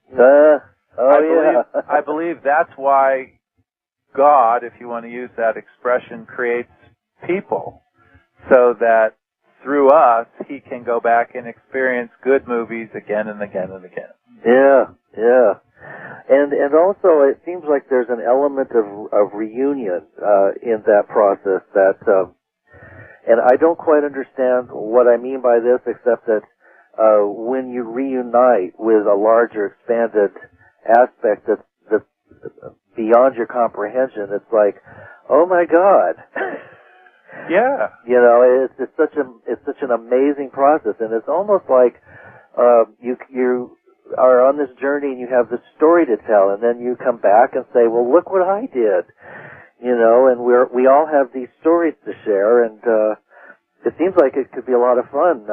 I believe that's why God, if you want to use that expression, creates people, so that through us, he can go back and experience good movies again and again and again. Yeah. And also, it seems like there's an element of reunion in that process and I don't quite understand what I mean by this, except that when you reunite with a larger, expanded aspect that's beyond your comprehension, it's like, oh my God. Yeah. It's such an amazing process, and it's almost like you are on this journey and you have this story to tell, and then you come back and say, well, look what I did. And we all have these stories to share, and it seems like it could be a lot of fun,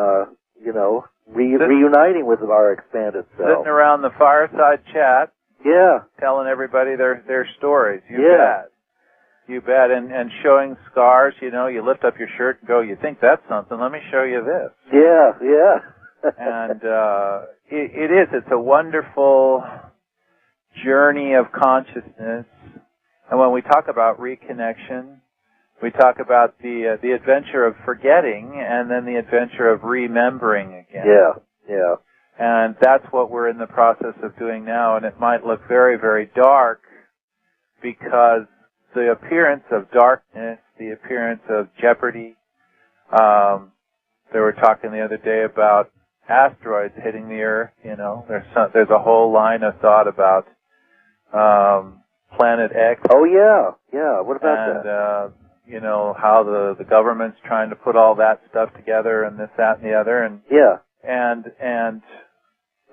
reuniting with our expanded self. Sitting around the Fireside chat. Yeah. Telling everybody their stories. You bet. And showing scars, you lift up your shirt and go, you think that's something, let me show you this. Yeah. And it's a wonderful journey of consciousness. And when we talk about reconnection, we talk about the adventure of forgetting and then the adventure of remembering again. Yeah. And that's what we're in the process of doing now. And it might look very, very dark because the appearance of darkness, the appearance of jeopardy. They were talking the other day about asteroids hitting the Earth. There's a whole line of thought about Planet X. Oh yeah. What about that? And how the government's trying to put all that stuff together and this, that, and the other. And and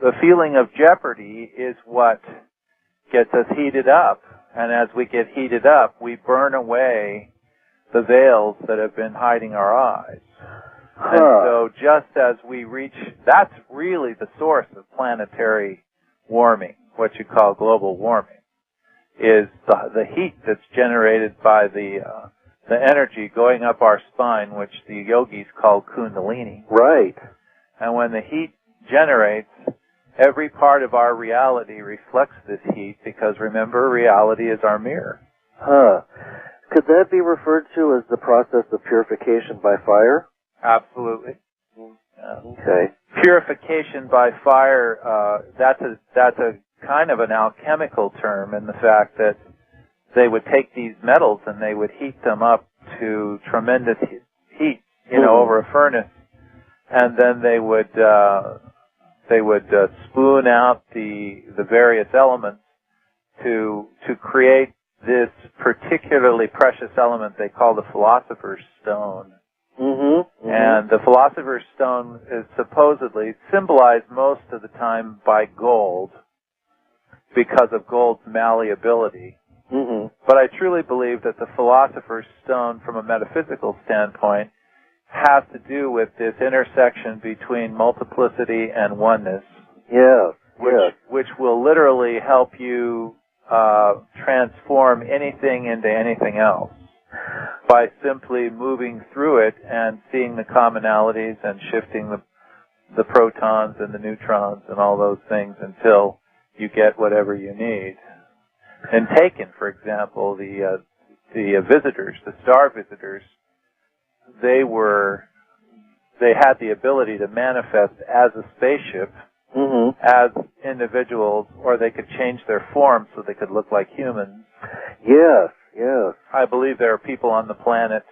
the feeling of jeopardy is what gets us heated up. And as we get heated up, we burn away the veils that have been hiding our eyes. And so just as we reach, that's really the source of planetary warming, what you call global warming, is the heat that's generated by the energy going up our spine, which the yogis call kundalini. Right. And when the heat generates, every part of our reality reflects this heat because, remember, reality is our mirror. Huh. Could that be referred to as the process of purification by fire? Absolutely. Okay. Purification by fire, that's a kind of an alchemical term in the fact that they would take these metals and they would heat them up to tremendous heat, over a furnace, and then they would spoon out the various elements to create this particularly precious element they call the Philosopher's Stone. Mm-hmm. And the Philosopher's Stone is supposedly symbolized most of the time by gold because of gold's malleability. Mm-hmm. But I truly believe that the Philosopher's Stone, from a metaphysical standpoint, has to do with this intersection between multiplicity and oneness. Yes. Which will literally help you transform anything into anything else by simply moving through it and seeing the commonalities and shifting the protons and the neutrons and all those things until you get whatever you need. And taken, for example, the visitors, the star visitors, they had the ability to manifest as a spaceship, mm-hmm. as individuals, or they could change their form so they could look like humans. Yes, yes. I believe there are people on the planet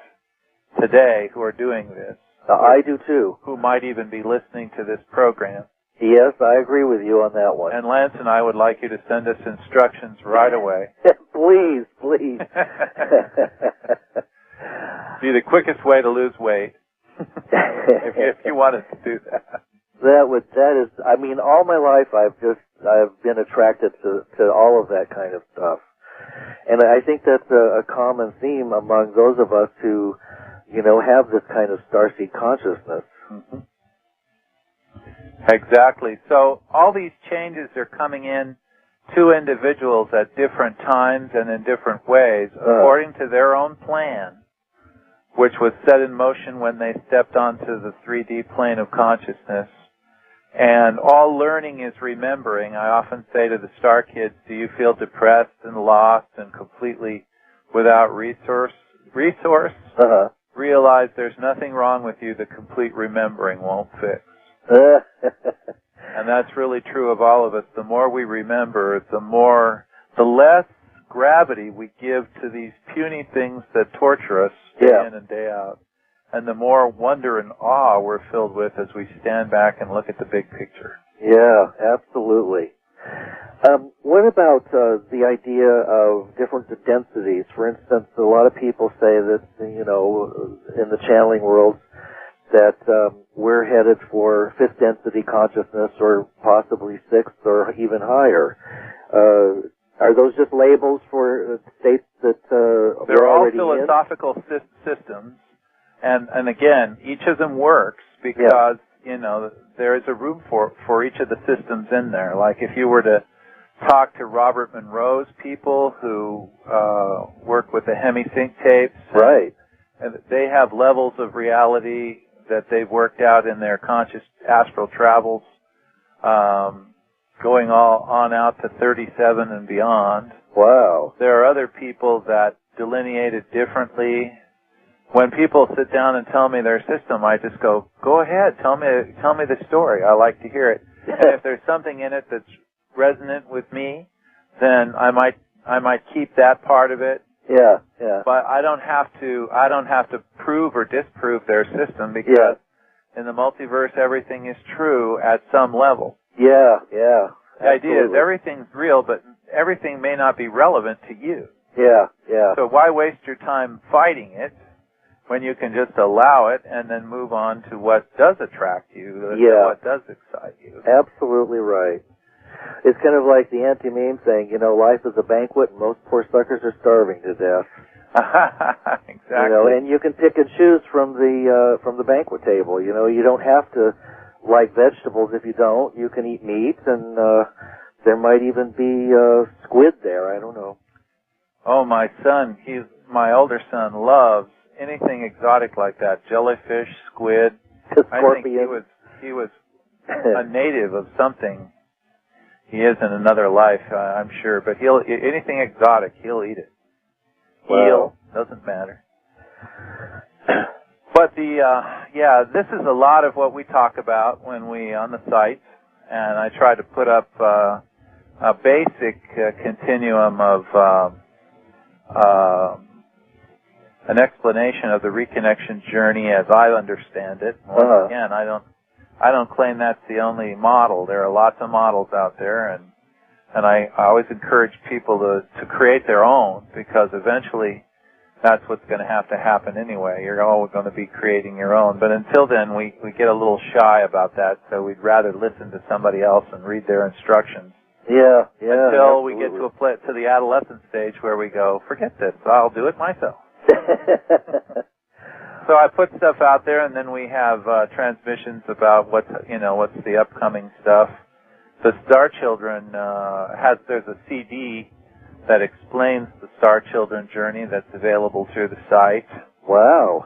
today who are doing this. I do too. Who might even be listening to this program. Yes, I agree with you on that one. And Lance and I would like you to send us instructions right away. Please, please. Be the quickest way to lose weight. if you wanted to do that. That is, I mean, all my life I've been attracted to all of that kind of stuff. And I think that's a common theme among those of us who, have this kind of starseed consciousness. Mm-hmm. Exactly. So all these changes are coming in to individuals at different times and in different ways, according to their own plan, which was set in motion when they stepped onto the 3D plane of consciousness. And all learning is remembering. I often say to the star kids, do you feel depressed and lost and completely without resource? Uh-huh. Realize there's nothing wrong with you that complete remembering won't fix. And that's really true of all of us. The more we remember, the less gravity we give to these puny things that torture us day in and day out. And the more wonder and awe we're filled with as we stand back and look at the big picture. Yeah, absolutely. What about the idea of different densities? For instance, a lot of people say that, in the channeling world, that we're headed for fifth density consciousness or possibly sixth or even higher. Are those just labels for states that they're all philosophical systems, and again, each of them works because there is a room for each of the systems in there. Like if you were to talk to Robert Monroe's people who work with the hemisync tapes, right? And they have levels of reality that they've worked out in their conscious astral travels, going on out to 37 and beyond. Wow. There are other people that delineate it differently. When people sit down and tell me their system, I just go ahead, tell me the story. I like to hear it. And if there's something in it that's resonant with me, then I might keep that part of it. Yeah, yeah. But I don't have to prove or disprove their system because in the multiverse everything is true at some level. Yeah, yeah. The idea is everything's real, but everything may not be relevant to you. Yeah, yeah. So why waste your time fighting it when you can just allow it and then move on to what does attract you, what does excite you? Absolutely right. It's kind of like the anti-meme saying, life is a banquet and most poor suckers are starving to death. Exactly. And you can pick and choose from the banquet table. You don't have to like vegetables if you don't. You can eat meat, and there might even be squid there. I don't know. Oh, my older son loves anything exotic like that. Jellyfish, squid. I think he was a native of something. He is in another life, I'm sure. But anything exotic, he'll eat it. Wow. Doesn't matter. But this is a lot of what we talk about when we on the site, and I try to put up a basic continuum of an explanation of the reconnection journey as I understand it. Once again, I don't claim that's the only model. There are lots of models out there, and I always encourage people to create their own, because eventually that's what's going to have to happen anyway. You're always going to be creating your own. But until then, we get a little shy about that, so we'd rather listen to somebody else and read their instructions. Yeah. Until absolutely. we get to the adolescent stage where we go, forget this, I'll do it myself. So I put stuff out there, and then we have transmissions about what's the upcoming stuff. The Star Children there's a CD that explains the Star Children journey that's available through the site. Wow.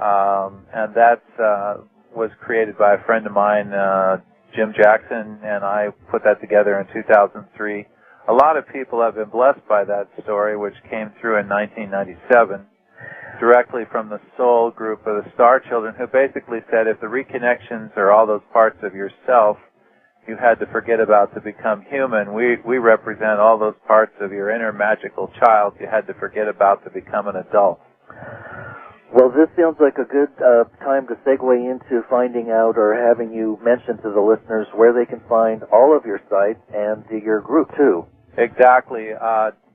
And that was created by a friend of mine, Jim Jackson, and I put that together in 2003. A lot of people have been blessed by that story, which came through in 1997, directly from the soul group of the Star Children, who basically said if the reconnections are all those parts of yourself you had to forget about to become human, we represent all those parts of your inner magical child you had to forget about to become an adult. Well, this sounds like a good time to segue into finding out, or having you mention to the listeners where they can find all of your sites and your group, too. Exactly.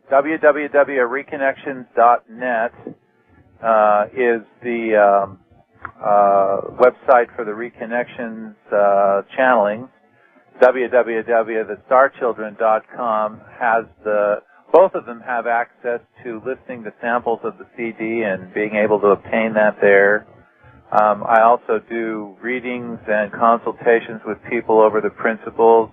www.reconnections.net is the website for the Reconnections channeling. www.thestarchildren.com has both of them have access to listening to samples of the CD and being able to obtain that there. I also do readings and consultations with people over the principles.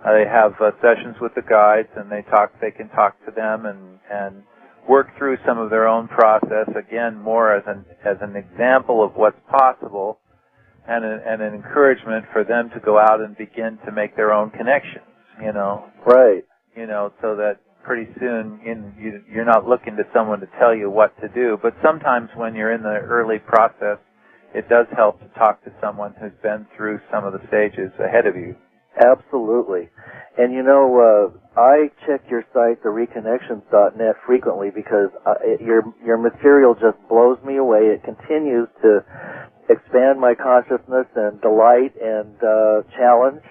They have sessions with the guides, and they can talk to them and work through some of their own process, again, more as an example of what's possible, and an encouragement for them to go out and begin to make their own connections, Right. So that pretty soon you're not looking to someone to tell you what to do. But sometimes when you're in the early process, it does help to talk to someone who's been through some of the stages ahead of you. Absolutely. And I check your site, thereconnections.net, frequently because your material just blows me away. It continues to expand my consciousness and delight and challenge.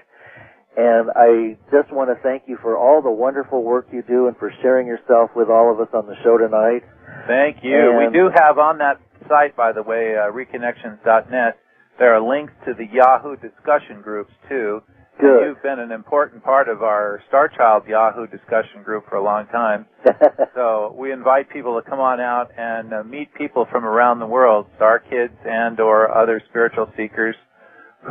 And I just want to thank you for all the wonderful work you do and for sharing yourself with all of us on the show tonight. Thank you. And we do have on that site, by the way, reconnections.net, there are links to the Yahoo discussion groups, too. Good. And you've been an important part of our Star Child Yahoo discussion group for a long time. So we invite people to come on out and meet people from around the world, Star Kids and or other spiritual seekers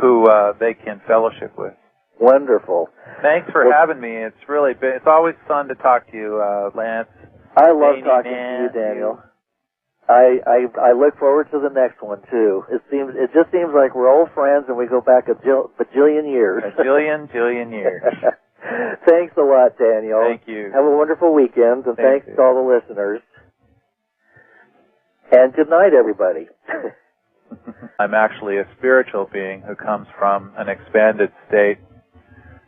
who they can fellowship with. Wonderful. Thanks for having me. It's always fun to talk to you, Lance. I love talking to you, Daniel. I look forward to the next one too. It just seems like we're old friends and we go back a bajillion years. A jillion years. Thanks a lot, Daniel. Thank you. Have a wonderful weekend, and thanks to all the listeners. And good night, everybody. I'm actually a spiritual being who comes from an expanded state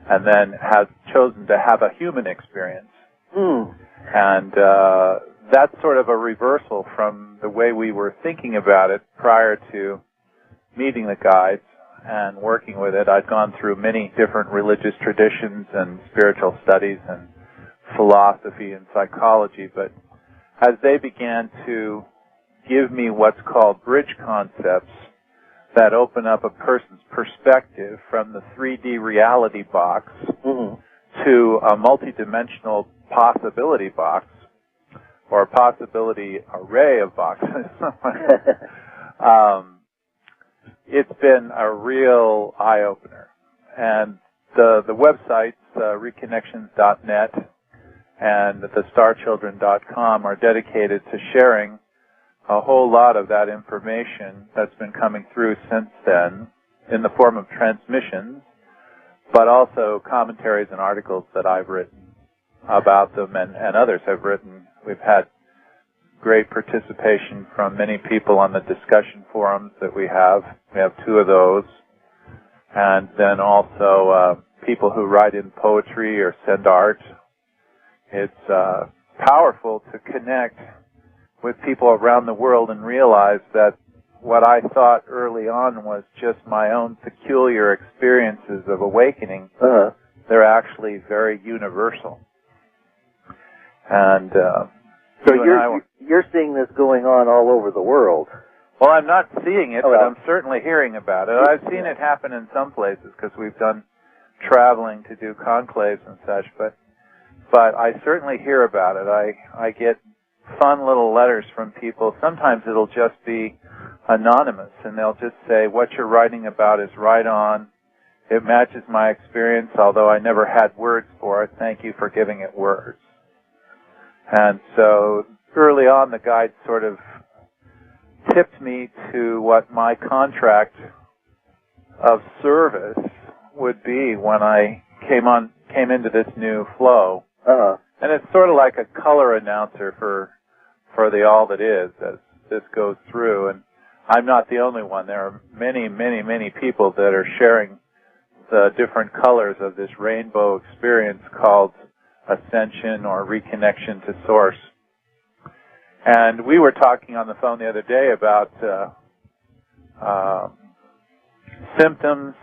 and then has chosen to have a human experience. And that's sort of a reversal from the way we were thinking about it prior to meeting the guides and working with it. I'd gone through many different religious traditions and spiritual studies and philosophy and psychology, but as they began to give me what's called bridge concepts that open up a person's perspective from the 3D reality box to a multidimensional possibility box, or a possibility array of boxes. It's been a real eye-opener. And the website's reconnections.net, and the starchildren.com are dedicated to sharing a whole lot of that information that's been coming through since then in the form of transmissions, but also commentaries and articles that I've written about them and others have written. We've had great participation from many people on the discussion forums that we have. We have 2 of those. And then also people who write in poetry or send art. It's powerful to connect with people around the world and realize that what I thought early on was just my own peculiar experiences of awakening, they're actually very universal. And so you're seeing this going on all over the world. Well, I'm not seeing it, but I'm certainly hearing about it. I've seen it happen in some places because we've done traveling to do conclaves and such, but I certainly hear about it. I get fun little letters from people. Sometimes it'll just be anonymous, and they'll just say, what you're writing about is right on. It matches my experience, although I never had words for it. Thank you for giving it words. And so early on, the guide sort of tipped me to what my contract of service would be when I came into this new flow. And it's sort of like a color announcer for the all that is as this goes through. And I'm not the only one. There are many, many, many people that are sharing the different colors of this rainbow experience called ascension or reconnection to source. And we were talking on the phone the other day about symptoms,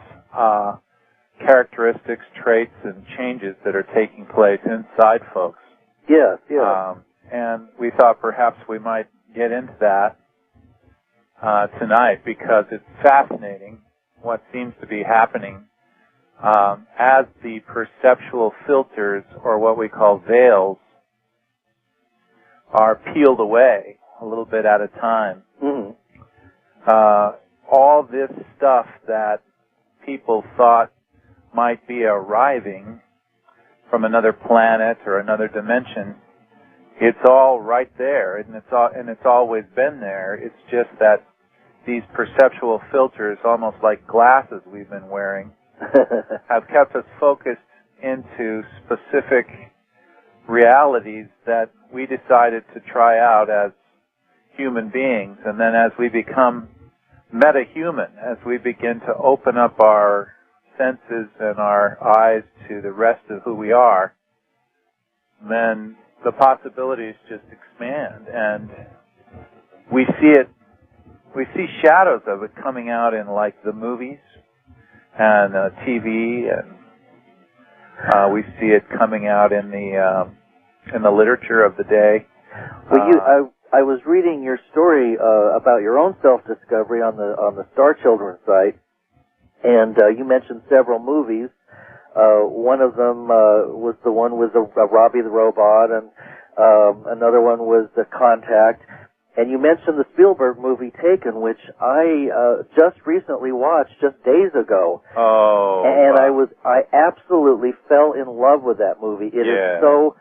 characteristics, traits, and changes that are taking place inside folks. Yes, yes. And we thought perhaps we might get into that tonight because it's fascinating what seems to be happening as the perceptual filters, or what we call veils, are peeled away a little bit at a time. All this stuff that people thought might be arriving from another planet or another dimension, it's all right there, and it's always been there. It's just that these perceptual filters, almost like glasses we've been wearing, have kept us focused into specific realities that we decided to try out as human beings. And then as we become meta-human, as we begin to open up our senses and our eyes to the rest of who we are, then the possibilities just expand, and we see shadows of it coming out in like the movies and TV, and we see it coming out in the literature of the day. Well, I was reading your story about your own self-discovery on the Star Children site, and you mentioned several movies. One of them was the one with Robbie the Robot, and another one was The Contact. And you mentioned the Spielberg movie Taken, which I just recently watched just days ago. Oh. And I absolutely fell in love with that movie. It is so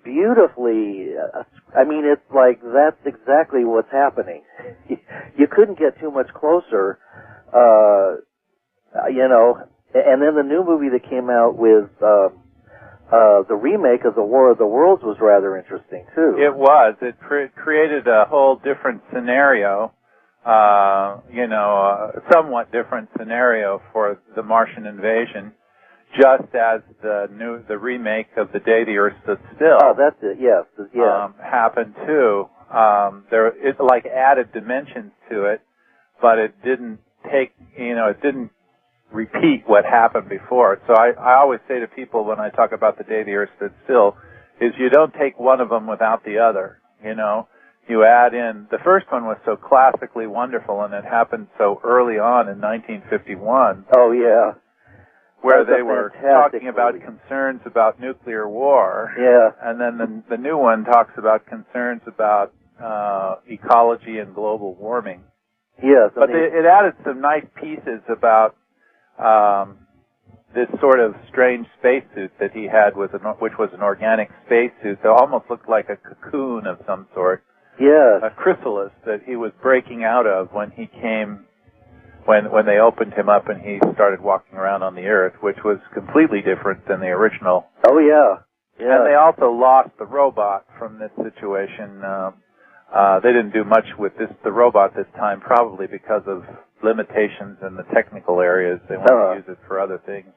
beautifully, I mean, it's like that's exactly what's happening. You couldn't get too much closer, you know. And then the new movie that came out with the remake of The War of the Worlds was rather interesting, too. It was. It created a whole different scenario, a somewhat different scenario for the Martian invasion, just as the remake of The Day the Earth Stood Still. Oh, that's it, yes. Happened, too. It like added dimensions to it, but it didn't it didn't repeat what happened before. So I always say to people when I talk about The Day the Earth Stood Still, is you don't take one of them without the other, You add in, the first one was so classically wonderful, and it happened so early on in 1951. Oh, yeah. Where they were talking about concerns about nuclear war. Yeah. And then the new one talks about concerns about ecology and global warming. Yes. But it added some nice pieces about this sort of strange spacesuit that he had, which was an organic spacesuit that almost looked like a cocoon of some sort. Yes. A chrysalis that he was breaking out of when he came, when they opened him up and he started walking around on the Earth, which was completely different than the original. Oh, yeah. Yeah. And they also lost the robot from this situation. They didn't do much with the robot this time, probably because of limitations in the technical areas. They wanted to use it for other things.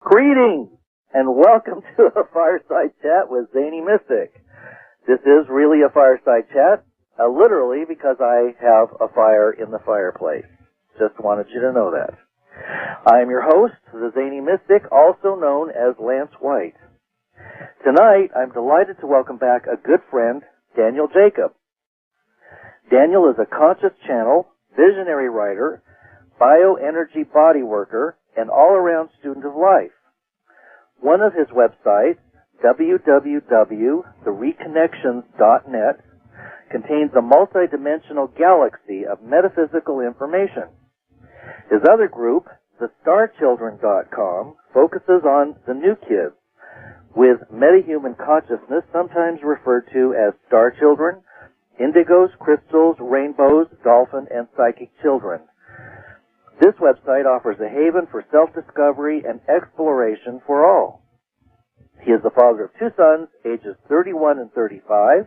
Greetings, and welcome to a Fireside Chat with Zany Mystic. This is really a Fireside Chat, literally because I have a fire in the fireplace. Just wanted you to know that. I am your host, the Zany Mystic, also known as Lance White. Tonight, I'm delighted to welcome back a good friend, Daniel Jacob. Daniel is a conscious channel, visionary writer, bioenergy body worker, and all-around student of life. One of his websites, www.thereconnections.net, contains a multidimensional galaxy of metaphysical information. His other group, thestarchildren.com, focuses on the new kids, with metahuman consciousness sometimes referred to as star children, indigos, crystals, rainbows, dolphin, and psychic children. This website offers a haven for self-discovery and exploration for all. He is the father of two sons, ages 31 and 35,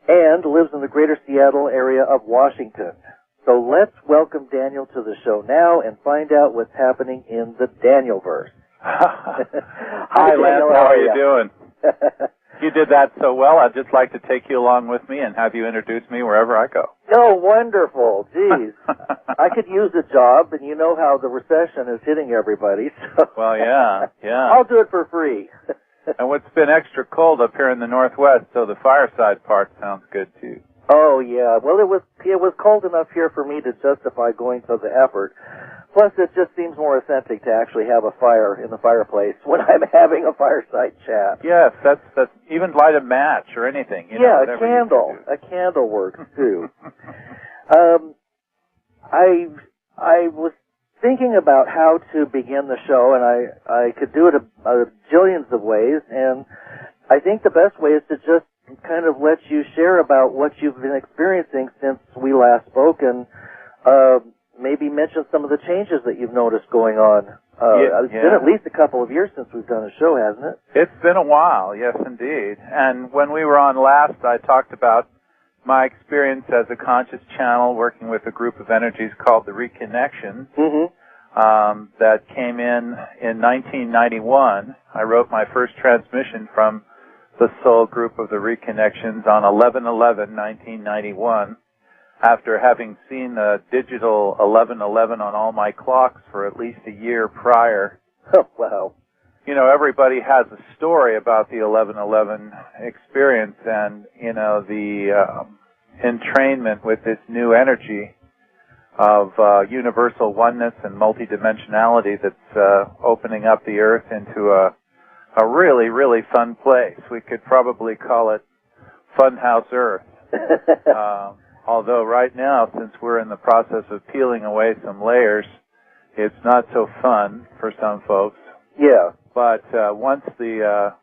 and lives in the greater Seattle area of Washington. So let's welcome Daniel to the show now and find out what's happening in the Danielverse. Hi, Lance. How are you doing? You did that so well. I'd just like to take you along with me and have you introduce me wherever I go. Oh, wonderful. Geez. I could use a job, and you know how the recession is hitting everybody. So well, yeah. I'll do it for free. And it's been extra cold up here in the Northwest, so the Fireside part sounds good, too. Oh, yeah. Well, it was cold enough here for me to justify going to the effort. Plus, it just seems more authentic to actually have a fire in the fireplace when I'm having a fireside chat. Yes, that's even light a match or anything. Yeah, a candle. A candle works too. I was thinking about how to begin the show, and I could do it a jillions of ways, and I think the best way is to just kind of let you share about what you've been experiencing since we last spoke, and maybe mention some of the changes that you've noticed going on. It's been at least a couple of years since we've done a show, hasn't it? It's been a while, yes, indeed. And when we were on last, I talked about my experience as a conscious channel working with a group of energies called the Reconnections that came in 1991. I wrote my first transmission from the soul group of the Reconnections on 11/11/1991. After having seen the digital 11/11 on all my clocks for at least a year prior. Oh, wow. You know, everybody has a story about the 11/11 experience and, you know, the entrainment with this new energy of universal oneness and multidimensionality that's opening up the Earth into a really, really fun place. We could probably call it Funhouse Earth. Although right now, since we're in the process of peeling away some layers, it's not so fun for some folks. Yeah. But once the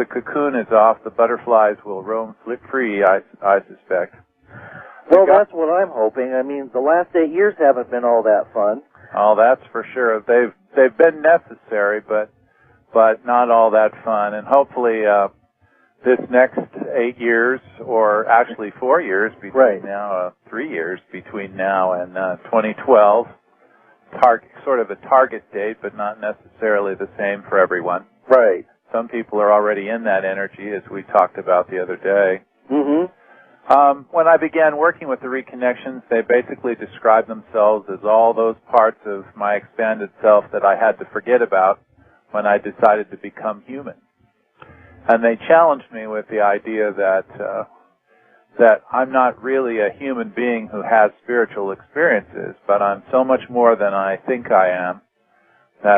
cocoon is off, the butterflies will roam free, I suspect. Well, that's what I'm hoping. I mean, the last 8 years haven't been all that fun. Oh, that's for sure. They've been necessary, but not all that fun. And hopefully, this next 8 years, or actually 4 years between now, 3 years between now and 2012, sort of a target date, but not necessarily the same for everyone. Right. Some people are already in that energy, as we talked about the other day. When I began working with the Reconnections, they basically described themselves as all those parts of my expanded self that I had to forget about when I decided to become human. And they challenged me with the idea that I'm not really a human being who has spiritual experiences, but I'm so much more than I think I am, that